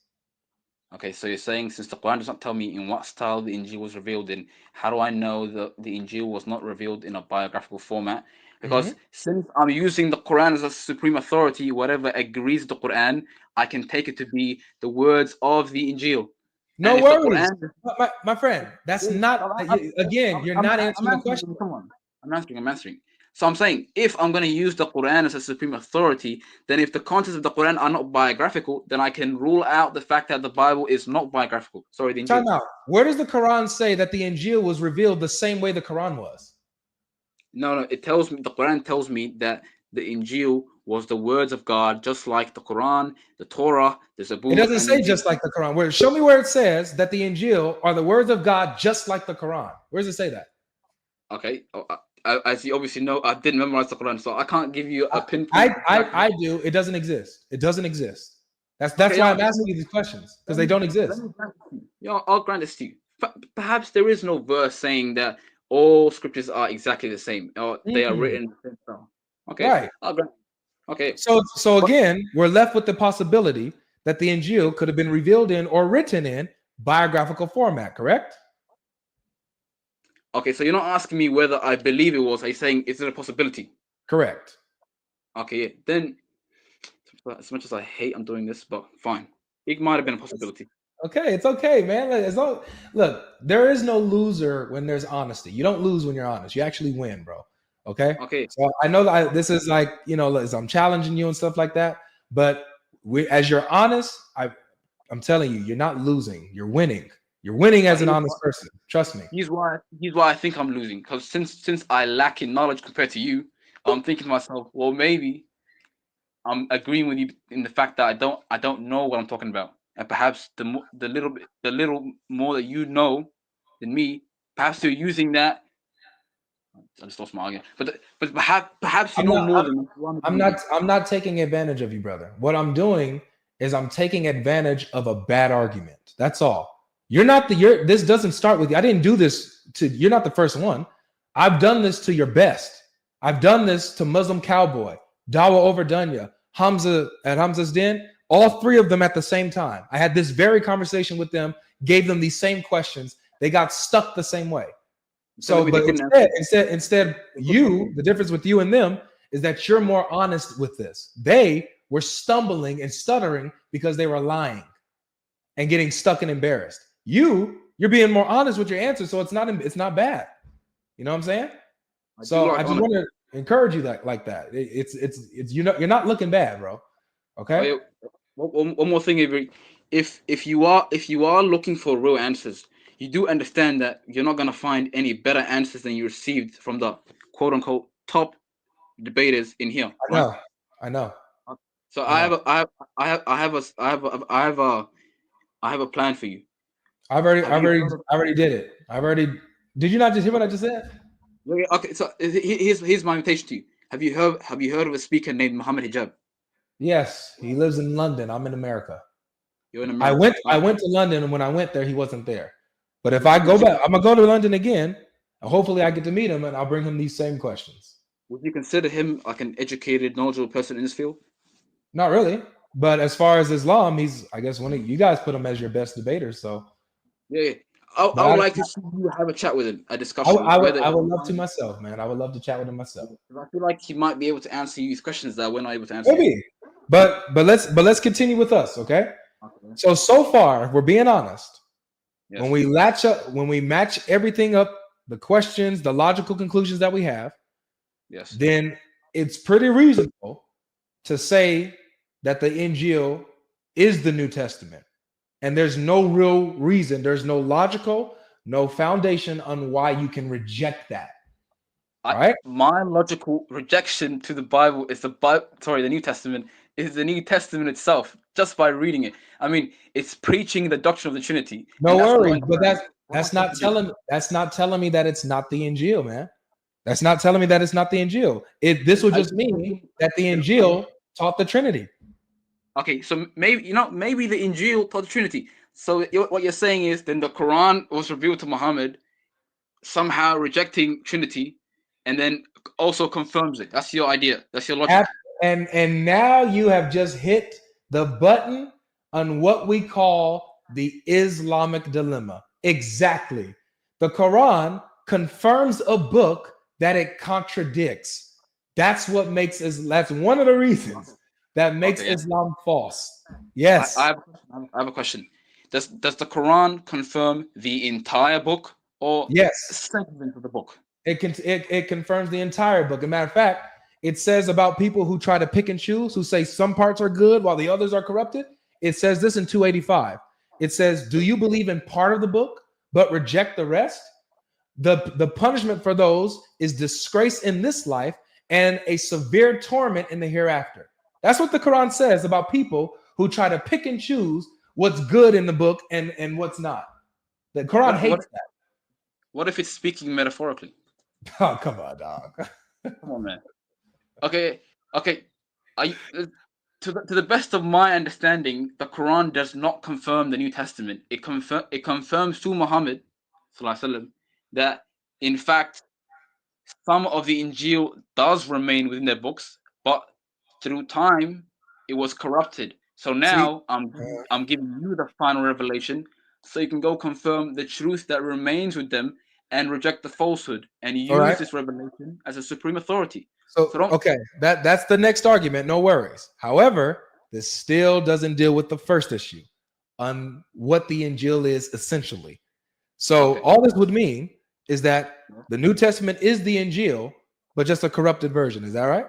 Okay, so you're saying since the Quran does not tell me in what style the Injil was revealed in, how do I know that the Injil was not revealed in a biographical format? Because since I'm using the Quran as a supreme authority, whatever agrees with the Quran, I can take it to be the words of the Injil. No worries, my friend. That's not, again, you're not answering the question. Come on. I'm answering. So I'm saying, if I'm going to use the Quran as a supreme authority, then if the contents of the Quran are not biographical, then I can rule out the fact that the Bible is not biographical. Sorry, the Injil. Time out. Where does the Quran say that the Injil was revealed the same way the Quran was? No. It tells me, the Quran tells me that the Injil was the words of God, just like the Quran, the Torah, the Zabur. It doesn't say just like the Quran. Show me where it says that the Injil are the words of God, just like the Quran. Where does it say that? Okay. As you obviously know, I didn't memorize the Quran, so I can't give you a pinpoint. I do. It doesn't exist. It doesn't exist. That's why I'm asking you these questions, because they don't exist. I'll grant this to you. Perhaps there is no verse saying that all scriptures are exactly the same, or they are written in the same style. Okay. Right. I'll grant. Okay. So again, we're left with the possibility that the Injil could have been revealed in or written in biographical format, correct? Okay, so you're not asking me whether I believe it was. Are you saying is it a possibility? Correct. Okay, yeah. Then, as much as I hate I'm doing this, but fine. It might have been a possibility. Okay, it's okay, man. Look, there is no loser when there's honesty. You don't lose when you're honest. You actually win, bro. Okay. Okay. So I know that this is like, as I'm challenging you and stuff like that. But as you're honest, I'm telling you, you're not losing. You're winning. You're winning as an honest person. Trust me. Here's why I think I'm losing. Because since I lack in knowledge compared to you, I'm thinking to myself, well, maybe I'm agreeing with you in the fact that I don't know what I'm talking about, and perhaps the little more that you know than me, perhaps you're using that. I just lost my argument, but perhaps you know more than me. I'm not taking advantage of you, brother. What I'm doing is I'm taking advantage of a bad argument. That's all. This doesn't start with you. I didn't do this you're not the first one. I've done this to your best. I've done this to Muslim Cowboy, Dawa Overdunya, Hamza at Hamza's Den, all three of them at the same time. I had this very conversation with them, gave them these same questions. They got stuck the same way. So, but instead, the difference with you and them is that you're more honest with this. They were stumbling and stuttering because they were lying and getting stuck and embarrassed. You're being more honest with your answer, so it's not bad. You know what I'm saying? So I just want to encourage you like that. It's you're not looking bad, bro. Okay. One more thing, Avery. If you are looking for real answers, you do understand that you're not gonna find any better answers than you received from the quote unquote top debaters in here. I know. So I have a plan for you. I already did it. Did you not just hear what I just said? Okay, so here's my invitation to you. Have you heard of a speaker named Muhammad Hijab? Yes, he lives in London. I'm in America. You're in America. I went to London, and when I went there, he wasn't there. But if I go back, I'm gonna go to London again, and hopefully I get to meet him, and I'll bring him these same questions. Would you consider him like an educated, knowledgeable person in this field? Not really, but as far as Islam, he's, I guess, you guys put him as your best debater. So yeah. I would like to see you have a chat with him, a discussion. I would love to myself, man. I would love to chat with him myself. I feel like he might be able to answer you these questions that we're not able to answer. Maybe, but let's continue with us, okay? So far, we're being honest. Yes. When we match everything up, the questions, the logical conclusions that we have, yes, then it's pretty reasonable to say that the Injil is the New Testament. And there's no real reason, there's no logical, no foundation on why you can reject that. Right? My logical rejection to the Bible is the New Testament is the New Testament itself, just by reading it. I mean, it's preaching the doctrine of the Trinity. No worries, but that's not telling me that it's not the Injil, man. That's not telling me that it's not the Injil. This would just mean that the Injil taught the Trinity. Okay, so maybe the Injil taught the Trinity. So what you're saying is then the Quran was revealed to Muhammad, somehow rejecting Trinity, and then also confirms it. That's your idea. That's your logic. And now you have just hit the button on what we call the Islamic dilemma. Exactly. The Quran confirms a book that it contradicts. That's one of the reasons that makes Islam false. Yes. I have a question. Does the Quran confirm the entire book or segments of the book? It confirms the entire book. As a matter of fact, it says about people who try to pick and choose, who say some parts are good while the others are corrupted. It says this in 285. It says, do you believe in part of the book but reject the rest? The punishment for those is disgrace in this life and a severe torment in the hereafter. That's what the Quran says about people who try to pick and choose what's good in the book and what's not. The Quran hates that. What if it's speaking metaphorically? Oh, come on, dog. Come on, man. Okay. To the best of my understanding, the Quran does not confirm the New Testament. It confirms to Muhammad that in fact some of the Injil does remain within their books, but through time it was corrupted. So now I'm giving you the final revelation, so you can go confirm the truth that remains with them and reject the falsehood and use this revelation as a supreme authority. So okay, that's the next argument. No worries. However, this still doesn't deal with the first issue on what the Injil is essentially. So all this would mean is that the New Testament is the Injil, but just a corrupted version. Is that right?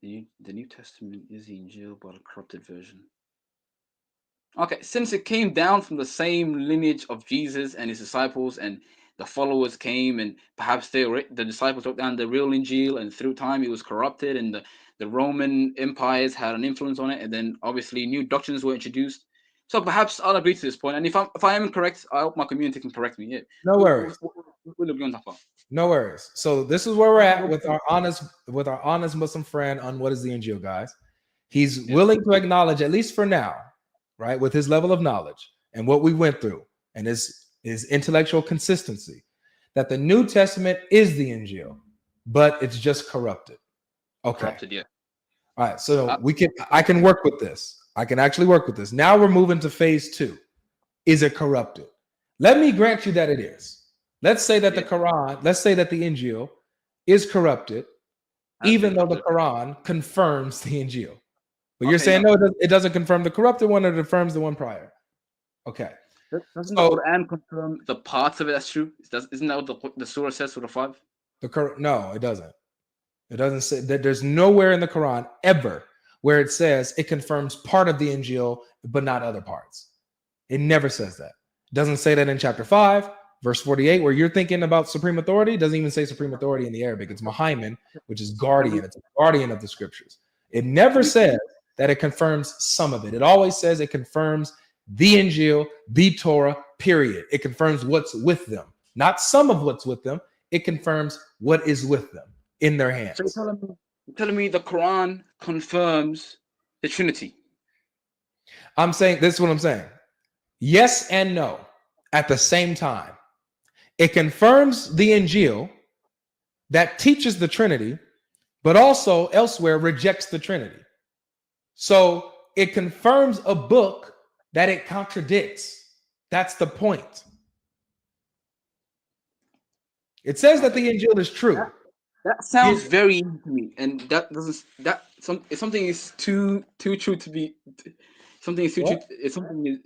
The New Testament is the Injil, but a corrupted version. Okay, since it came down from the same lineage of Jesus and his disciples, and the followers came, and perhaps the disciples wrote down the real Injil, and through time it was corrupted, and the Roman empires had an influence on it, and then obviously new doctrines were introduced. So perhaps I'll agree to this point, and if I am incorrect, I hope my community can correct me. Yeah. No worries. We'll No worries. So this is where we're at with our honest Muslim friend on what is the Injil, guys. He's willing to acknowledge, at least for now, right, with his level of knowledge and what we went through and his intellectual consistency, that the New Testament is the Injil, but it's just corrupted. Okay. Corrupted, yeah. All right. So I can work with this. I can actually work with this. Now we're moving to phase 2. Is it corrupted? Let me grant you that it is. Let's say that the Quran, let's say that the Injil is corrupted, even though the Quran confirms the Injil. But you're saying no, it doesn't confirm the corrupted one, it affirms the one prior. Okay. Doesn't the Quran confirm the parts of it that's true? Isn't that what the surah says, Surah 5? No, it doesn't. It doesn't say that. There's nowhere in the Quran ever where it says it confirms part of the Injil, but not other parts. It never says that. It doesn't say that in chapter 5, verse 48, where you're thinking about supreme authority. It doesn't even say supreme authority in the Arabic. It's Muhaimin, which is guardian. It's a guardian of the scriptures. It never says that it confirms some of it. It always says it confirms the Injil, the Torah, period. It confirms what's with them, not some of what's with them. It confirms what is with them in their hands. So you're telling me the Quran confirms the Trinity? I'm saying, this is what I'm saying. Yes and no at the same time. It confirms the Injil that teaches the Trinity, but also elsewhere rejects the Trinity. So it confirms a book that it contradicts. That's the point. It says that the Injil is true. That sounds very easy to me, and that doesn't. If something is too true to be, something is too true. If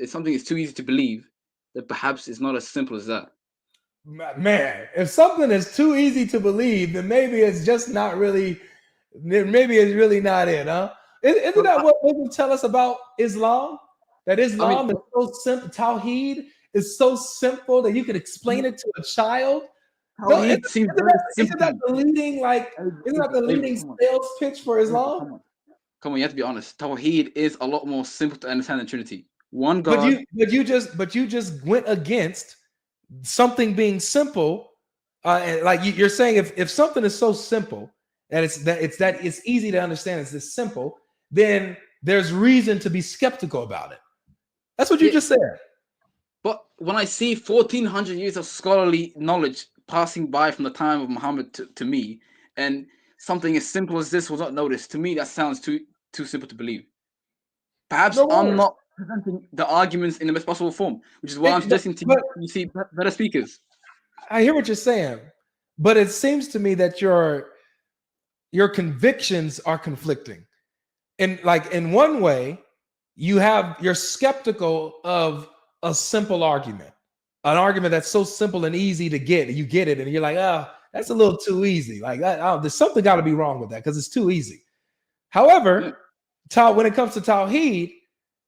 something is too easy to believe, that perhaps it's not as simple as that. Man, if something is too easy to believe, then maybe it's just not really. Maybe it's really not it, huh? Isn't that what people tell us about Islam? That Islam is so simple. Tawheed is so simple that you can explain it to a child. Isn't that the leading sales pitch for Islam? Come on, you have to be honest. Tawheed is a lot more simple to understand than Trinity. One God. But you just went against something being simple. And like you're saying, if something is so simple and it's easy to understand, it's this simple, then there's reason to be skeptical about it. That's what you just said. But when I see 1,400 years of scholarly knowledge passing by from the time of Muhammad to me, and something as simple as this was not noticed, to me that sounds too simple to believe. Perhaps I'm not presenting the arguments in the best possible form, which is why I'm suggesting to you see better speakers. I hear what you're saying, but it seems to me that your convictions are conflicting. And like in one way, you're skeptical of a simple argument. An argument that's so simple and easy to get, you get it, and you're like, that's a little too easy. Like, there's something got to be wrong with that because it's too easy. However, when it comes to Tawheed,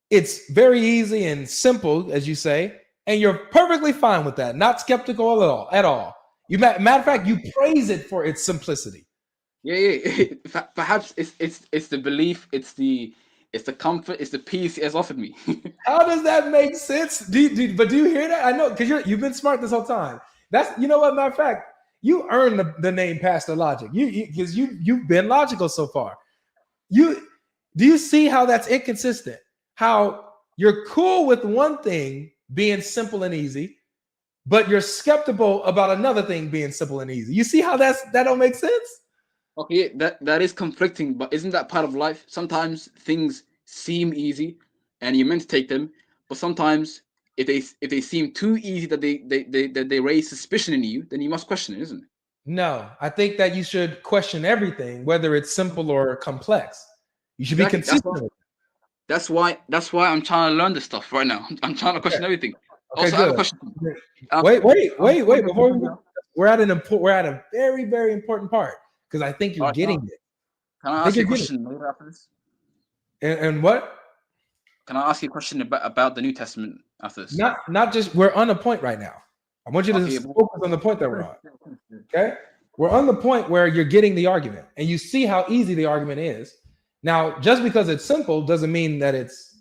it's very easy and simple, as you say, and you're perfectly fine with that. Not skeptical at all. Matter of fact, you praise it for its simplicity. Yeah. Perhaps it's the belief, it's the comfort, it's the peace it has offered me. How does that make sense? Do you hear that? I know, because you've been smart this whole time. That's, you know what, matter of fact, you earned the name Pastor Logic. Because you've been logical so far. Do you see how that's inconsistent? How you're cool with one thing being simple and easy, but you're skeptical about another thing being simple and easy. You see how that don't make sense? Okay, that is conflicting, but isn't that part of life? Sometimes things seem easy, and you're meant to take them, but sometimes if they seem too easy that they raise suspicion in you, then you must question it, isn't it? No, I think that you should question everything, whether it's simple or complex. You should be consistent. That's why I'm trying to learn this stuff right now. I'm trying to question everything. Okay, also, I have a question. Wait. we're at a very, very important part because I think you're getting it. Can I ask you a question later after this? And what? Can I ask you a question about the New Testament after this? Not just, we're on a point right now. I want you to focus on the point that we're on. Okay? We're on the point where you're getting the argument and you see how easy the argument is. Now, just because it's simple doesn't mean that it's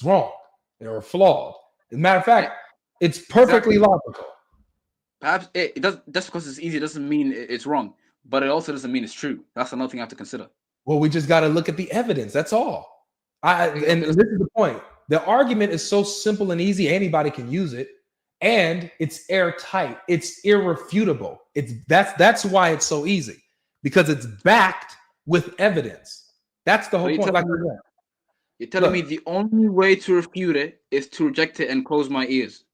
wrong or flawed. As a matter of fact, it's perfectly logical. Perhaps it does. Just because it's easy doesn't mean it's wrong, but it also doesn't mean it's true. That's another thing I have to consider. Well, we just got to look at the evidence. That's all. And this is the point. The argument is so simple and easy. Anybody can use it, and it's airtight. It's irrefutable. That's why it's so easy, because it's backed with evidence. That's the whole point. You're telling me the only way to refute it is to reject it and close my ears.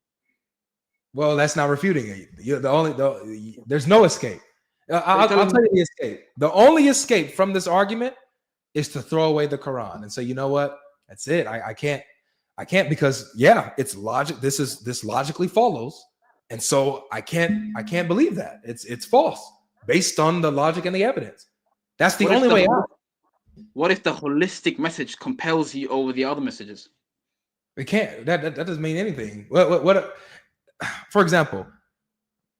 Well, that's not refuting it. There's no escape. I'll tell you the escape. The only escape from this argument is to throw away the Quran and say, you know what? That's it. I can't because it's logic. This logically follows, and so I can't believe that. It's false based on the logic and the evidence. That's the only way out. What if the holistic message compels you over the other messages? It can't. That doesn't mean anything. What for example,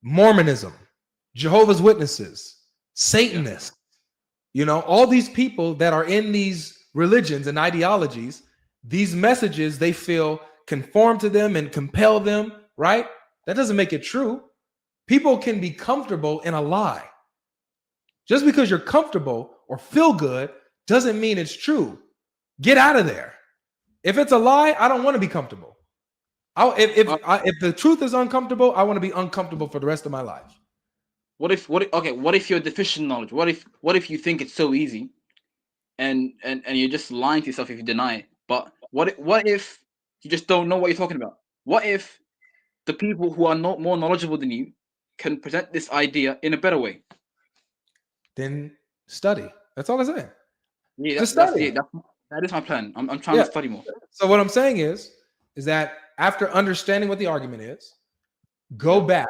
Mormonism, Jehovah's Witnesses, Satanists, all these people that are in these religions and ideologies, these messages they feel conform to them and compel them, right? That doesn't make it true. People can be comfortable in a lie. Just because you're comfortable or feel good doesn't mean it's true. Get out of there. If it's a lie, I don't want to be comfortable. If the truth is uncomfortable, I want to be uncomfortable for the rest of my life. What if you're deficient in knowledge? What if you think it's so easy, and you're just lying to yourself if you deny it? But what if you just don't know what you're talking about? What if the people who are not more knowledgeable than you can present this idea in a better way? Then study. That's all I'm saying. Yeah, that is my plan. I'm trying to study more. So what I'm saying is that after understanding what the argument is, go back,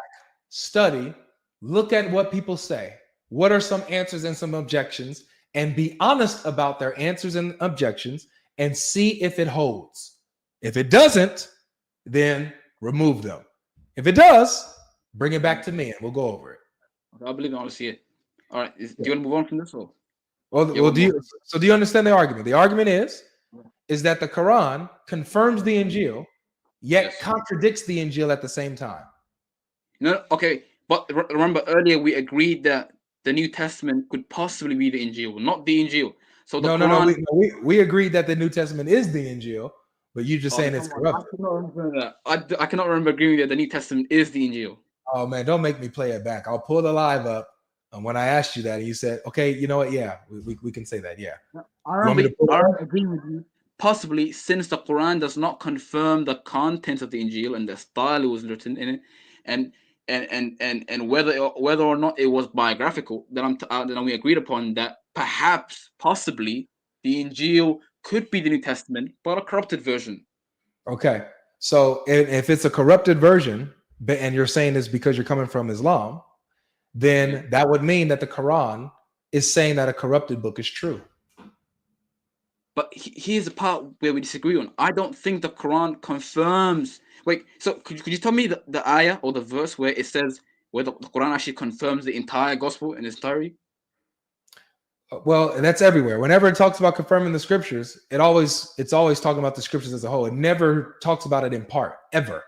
study, look at what people say. What are some answers and some objections? And be honest about their answers and objections and see if it holds. If it doesn't, then remove them. If it does, bring it back to me and we'll go over it. I believe I want to see it. All right. Do you want to move on from this? Or? Do you understand the argument? The argument is that the Quran confirms the Injil, yet contradicts the Injil at the same time. No, okay. But remember earlier we agreed that the New Testament could possibly be the Injil, not the Injil. So we agreed that the New Testament is the Injil, but you're just saying it's corrupted. I cannot remember agreeing that the New Testament is the Injil. Oh man, don't make me play it back. I'll pull the live up. And when I asked you that, you said, "Okay, you know what? Yeah, we can say that." Yeah, I agree with you. Possibly, since the Quran does not confirm the content of the Injil and the style it was written in it, and whether or not it was biographical, then we agreed upon that perhaps, possibly, the Injil could be the New Testament, but a corrupted version. Okay, so if it's a corrupted version, and you're saying this because you're coming from Islam, then that would mean that the Quran is saying that a corrupted book is true. But here's the part where we disagree on. I don't think the Quran confirms. Wait, so could you tell me the ayah or the verse where it says where the Quran actually confirms the entire gospel in its entirety? Well, that's everywhere. Whenever it talks about confirming the scriptures, it's always talking about the scriptures as a whole. It never talks about it in part, ever.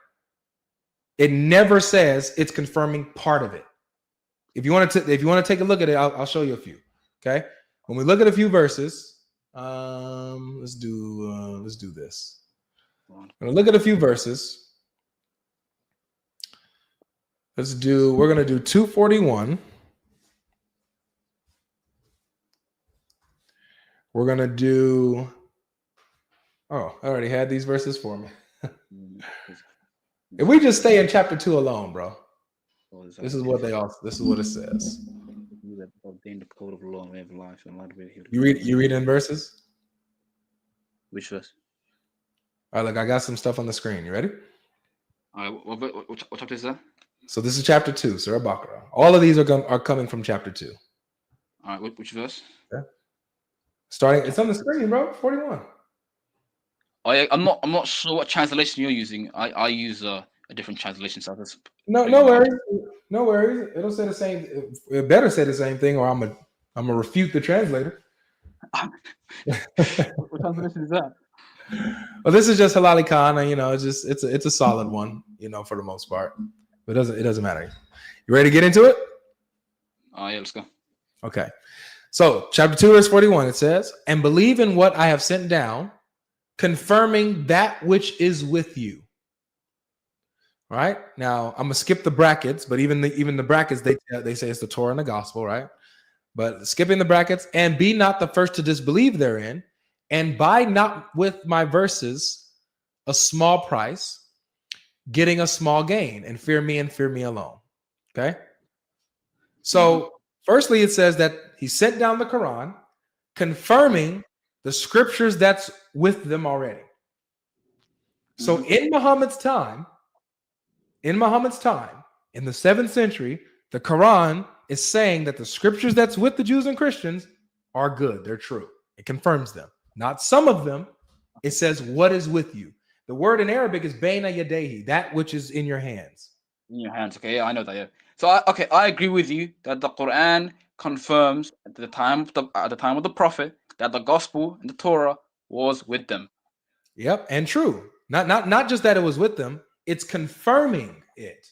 It never says it's confirming part of it. If you want to take a look at it, I'll show you a few. Okay, when we look at a few verses, let's do this. I'm gonna look at a few verses. We're gonna do 241. We're gonna do. Oh, I already had these verses for me. If we just stay in chapter 2 alone, bro. This is what it says. You read in verses? Which verse? All right, look, I got some stuff on the screen. You ready? All right, what chapter is that? So this is chapter 2, Surah Baqarah. All of these are coming from chapter 2. All right, which verse? Okay. Starting, it's on the screen, bro. 41. Oh, yeah, I'm not sure what translation you're using. I use a different translation, so that's No worries. No worries. It'll say the same. It better say the same thing, or I'm gonna refute the translator. What translation is that? Well, this is just Halali Khan. You know, it's a solid one. You know, for the most part, but it doesn't matter. You ready to get into it? Oh yeah, let's go. Okay. So chapter 2, verse 41. It says, "And believe in what I have sent down, confirming that which is with you." Right now, I'm gonna skip the brackets, but even the brackets they say it's the Torah and the Gospel, right? But skipping the brackets, and be not the first to disbelieve therein, and buy not with my verses a small price, getting a small gain, and fear me alone. Okay. So, firstly, it says that he sent down the Quran, confirming the scriptures that's with them already. So, in Muhammad's time, in the 7th century, the Quran is saying that the scriptures that's with the Jews and Christians are good. They're true. It confirms them. Not some of them. It says what is with you. The word in Arabic is bayna yadehi, that which is in your hands. In your hands, okay? Yeah, I know that. Yeah. So I agree with you that the Quran confirms at the time of the Prophet that the Gospel and the Torah was with them. Yep, and true. Not just that it was with them. It's confirming it.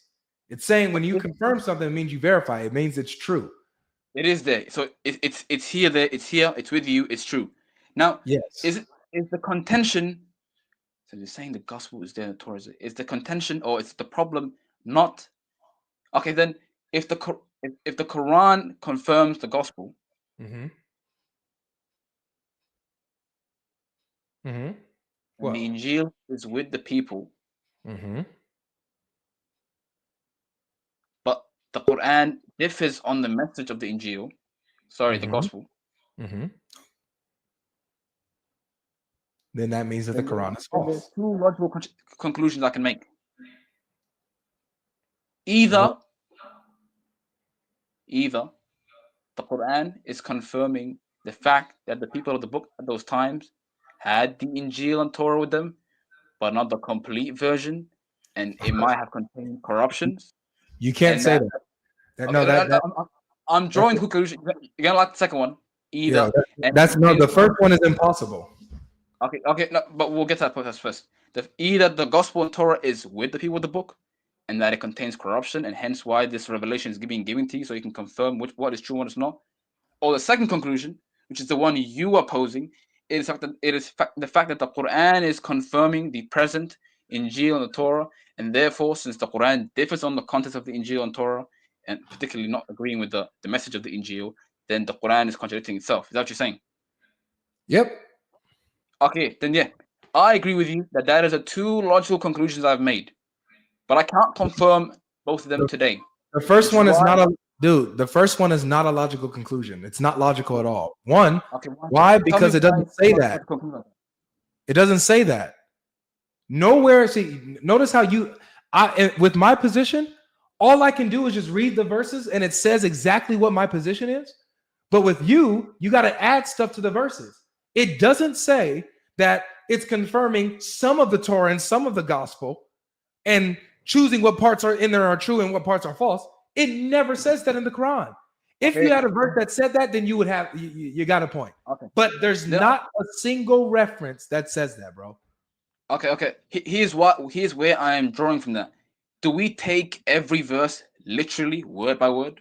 It's saying when you confirm something, it means you verify. It means it's true. It is there. So it's here. There. It's here. It's with you. It's true. Now, yes. Is the contention? So you're saying the gospel is there in the Torah. Is the contention, or is the problem not? Okay, then if the Quran confirms the gospel, and the Injil is with the people, but the Quran differs on the message of the Injil. Sorry, the gospel. Then that means that the Quran is false. There's two logical conclusions I can make. Either the Quran is confirming the fact that the people of the book at those times had the Injil and Torah with them, but not the complete version, and it might have contained corruptions. You can't say that. I'm drawing conclusion. You're gonna like the second one. Either. Yeah, the first one is impossible. Okay, no, but we'll get to that point first. Either the gospel and Torah is with the people of the book, and that it contains corruption, and hence why this revelation is being given to you, so you can confirm what is true and what is not. Or the second conclusion, which is the one you are posing, is that the fact that the Quran is confirming the present Injil and the Torah, and therefore, since the Quran differs on the context of the Injil and Torah, and particularly not agreeing with the message of the Injil, then the Quran is contradicting itself. Is that what you're saying? Yep. Okay, then yeah, I agree with you that is the two logical conclusions I've made, but I can't confirm both of them today. The first one is not the first one is not a logical conclusion. It's not logical at all. One, why? Because it doesn't say that. It doesn't say that. Nowhere. See, notice how with my position, all I can do is just read the verses and it says exactly what my position is. But with you got to add stuff to the verses. It doesn't say that it's confirming some of the Torah and some of the gospel and choosing what parts are in there are true and what parts are false. It never says that in the Quran. If you had a verse that said that, then you would have you got a point. Okay. But there's not a single reference that says that, bro. Okay. Here's where I am drawing from that. Do we take every verse literally, word by word?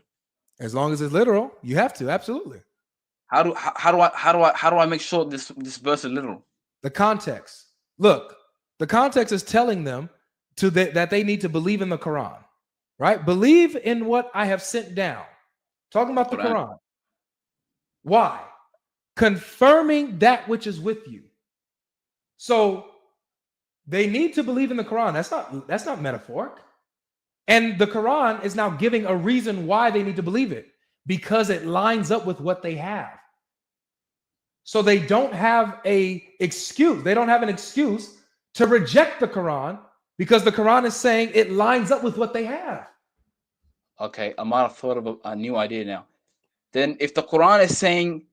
As long as it's literal, you have to, absolutely. How do I make sure this verse is literal? The context. Look, the context is telling them that they need to believe in the Quran, right? Believe in what I have sent down. Talking about the Quran. Why? Confirming that which is with you. So they need to believe in the Quran. That's not metaphoric. And the Quran is now giving a reason why they need to believe it, because it lines up with what they have. So they don't have an excuse. They don't have an excuse to reject the Quran because the Quran is saying it lines up with what they have. Okay, I might have thought of a new idea now. Then if the Quran is saying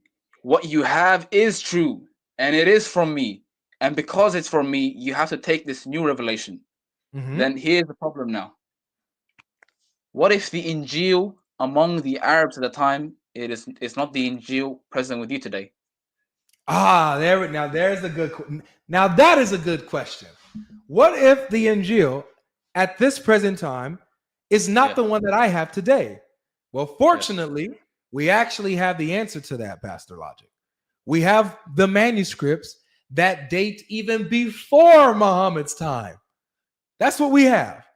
what you have is true and it is from me, and because it's from me, you have to take this new revelation. Mhm. Then here's the problem now. What if the Injil among the Arabs at the time it's not the Injil present with you today? Now there's a good. Now that is a good question. What if the Injil at this present time is not Yeah. the one that I have today? Well, fortunately, we actually have the answer to that, Pastor Logic. We have the manuscripts that date even before Muhammad's time. That's what we have.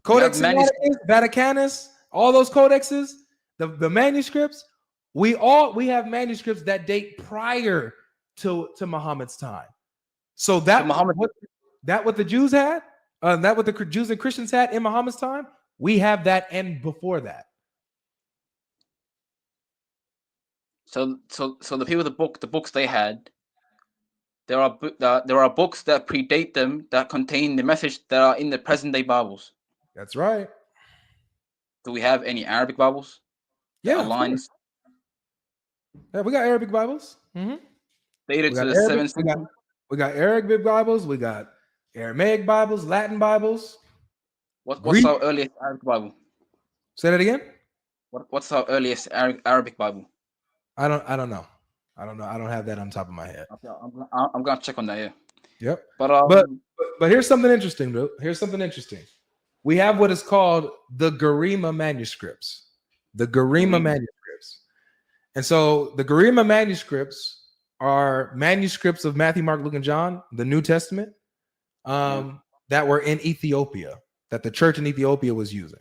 Codex Sinaiticus, Vaticanus, all those codexes, the manuscripts. We have manuscripts that date prior to Muhammad's time. So that what the Jews had, that what the Jews and Christians had in Muhammad's time, we have that and before that. So the people, the books they had, there are books that predate them that contain the message that are in the present day Bibles. That's right. Do we have any Arabic Bibles? Yeah, aligns. Yeah, we got Arabic Bibles. Mm-hmm. Dated to the 7th century. We got Arabic Bibles. We got Aramaic Bibles, Latin Bibles. What's our earliest Arabic Bible? Say that again. What's our earliest Arabic Bible? I don't know. I don't know. I don't have that on top of my head. Okay, I'm gonna check on that. Yeah. Yep. But here's something interesting, dude. Here's something interesting. We have what is called the Garima manuscripts. The Garima manuscripts. And so the Garima manuscripts are manuscripts of Matthew, Mark, Luke, and John, the New Testament, that were in Ethiopia, that the church in Ethiopia was using.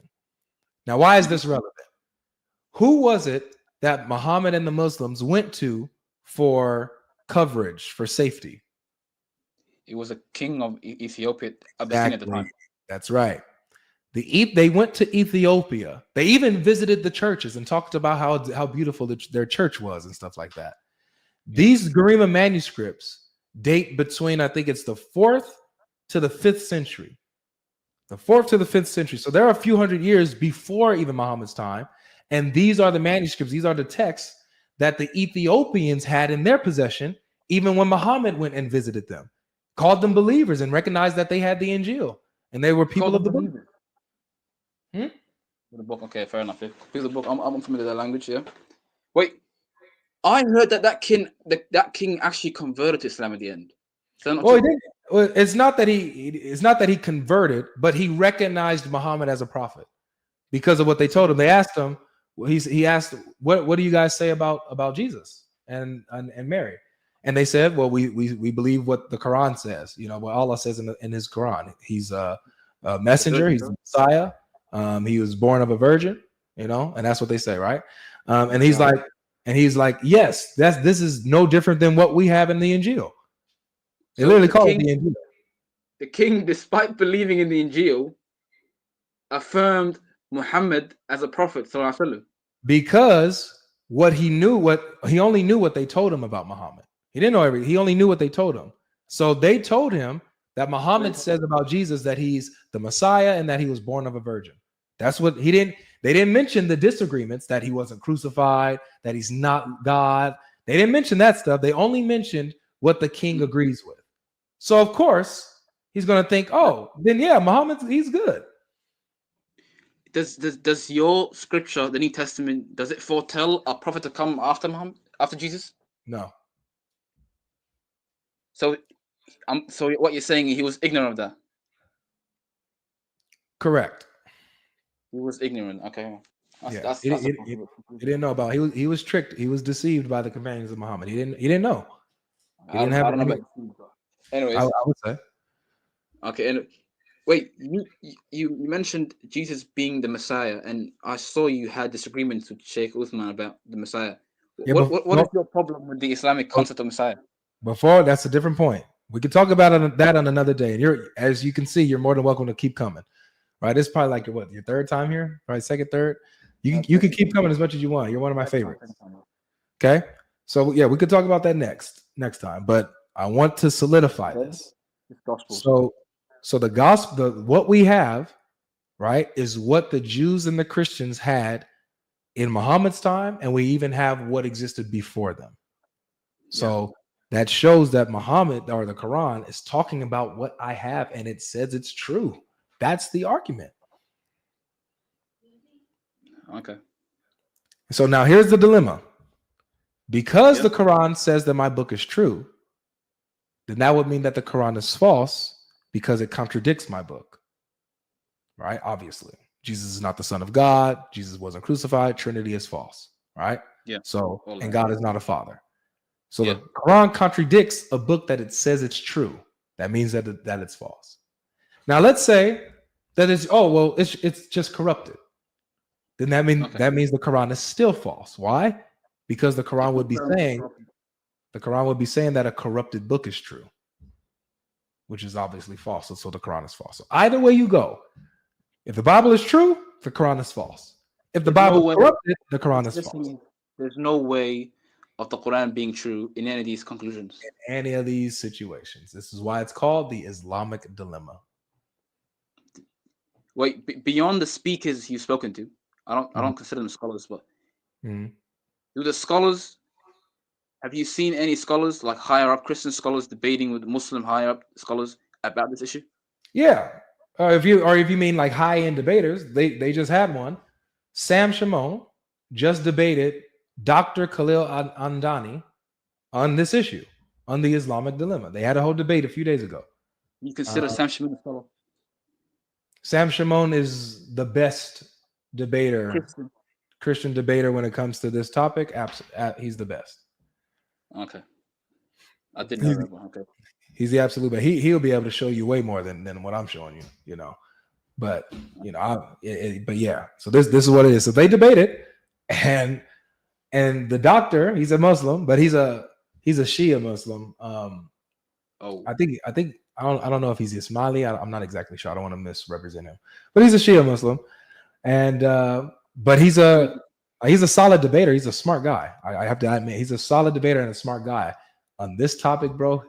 Now, why is this relevant? Who was it that Muhammad and the Muslims went to for coverage, for safety? It was a king of Ethiopia, Abyssinia at the time. That's right. They went to Ethiopia. They even visited the churches and talked about how beautiful their church was and stuff like that. These Garima manuscripts date between, I think it's the 4th to the 5th century. The 4th to the 5th century. So they're a few hundred years before even Muhammad's time. And these are the manuscripts, these are the texts that the Ethiopians had in their possession, even when Muhammad went and visited them, called them believers and recognized that they had the Injil and they were people of the book. The book, okay, fair enough. People of the book, I'm familiar with that language, yeah. Wait, I heard that king actually converted to Islam at the end. Well, it's not that he converted, but he recognized Muhammad as a prophet because of what they told him. They asked him, he asked, what do you guys say about Jesus and Mary? And they said, well, we believe what the Quran says. You know, what Allah says in his Quran. He's a messenger. He's the Messiah. He was born of a virgin. You know, and that's what they say, right? And he's like, yes, this is no different than what we have in the Injil. They literally call it the Injil. The king, despite believing in the Injil, affirmed Muhammad as a prophet. Because he only knew what they told him about Muhammad. He didn't know everything. He only knew what they told him. So they told him that Muhammad says about Jesus that he's the Messiah and that he was born of a virgin. That's what they didn't mention the disagreements, that he wasn't crucified, that he's not God. They didn't mention that stuff. They only mentioned what the king agrees with. So of course he's going to think, oh, then yeah, Muhammad, he's good. Does your scripture, the New Testament, does it foretell a prophet to come after Muhammad, after Jesus? No. So what you're saying, he was ignorant of that? Correct. He was ignorant. Okay. He didn't know about. He was tricked. He was deceived by the companions of Muhammad. He didn't know. He didn't have. I don't know. Anyways, I would say. Okay. And wait, you mentioned Jesus being the Messiah, and I saw you had disagreements with Sheikh Uthman about the Messiah. Yeah, what is your problem with the Islamic concept of Messiah? Before, that's a different point. We could talk about that on another day. And as you can see, you're more than welcome to keep coming. Right? It's probably like your third time here, probably second, third. You can keep coming as much as you want. You're one of my favorites. Okay, so yeah, we could talk about that next time. But I want to solidify this. So the gospel, what we have right, is what the Jews and the Christians had in Muhammad's time, and we even have what existed before them. So that shows that Muhammad or the Quran is talking about what I have, and it says it's true. That's the argument. Okay. So now here's the dilemma. Because the Quran says that my book is true, then that would mean that the Quran is false because it contradicts my book. Right? Obviously. Jesus is not the Son of God. Jesus wasn't crucified. Trinity is false. Right? Yeah. So, All and right. God is not a father. So Yeah. the Quran contradicts a book that it says it's true. That means that it's false. Now let's say that it's just corrupted. Then that means the Quran is still false. Why? Because the Quran would be saying that a corrupted book is true, which is obviously false. So the Quran is false. So either way you go, if the Bible is true, the Quran is false. If the Bible is corrupted, the Quran is false. There's no way of the Quran being true in any of these conclusions. In any of these situations. This is why it's called the Islamic dilemma. Wait, beyond the speakers you've spoken to, I don't consider them scholars, but do the scholars, have you seen any scholars, like higher up Christian scholars, debating with Muslim higher up scholars about this issue? Yeah. If you mean like high-end debaters, they just had one. Sam Shimon just debated Dr. Khalil Andani on this issue, on the Islamic dilemma. They had a whole debate a few days ago. You consider Sam Shimon a scholar? Sam Shimon is the best debater, Christian debater when it comes to this topic. He's the best. Okay. I didn't know that one. Okay. He's the absolute best. He'll be able to show you way more than what I'm showing you, you know. But but yeah. So this is what it is. So they debated, and the doctor, he's a Muslim, but he's a Shia Muslim. I think I don't know if he's Ismaili. I'm not exactly sure. I don't want to misrepresent him, but he's a Shia Muslim, and but he's a solid debater. He's a smart guy. I have to admit, he's a solid debater and a smart guy. On this topic, bro,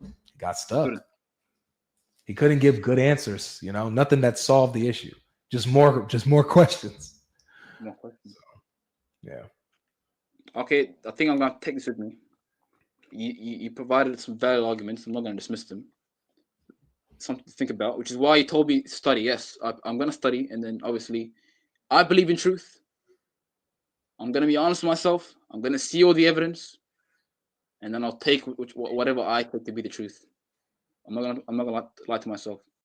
he got stuck. He couldn't give good answers. You know, nothing that solved the issue. Just more questions. More questions. So, yeah. Okay, I think I'm gonna take this with me. You provided some valid arguments. I'm not going to dismiss them. Something to think about, which is why you told me to study. Yes, I'm going to study, and then obviously, I believe in truth. I'm going to be honest with myself. I'm going to see all the evidence, and then I'll take whatever I take to be the truth. I'm not going to lie to myself.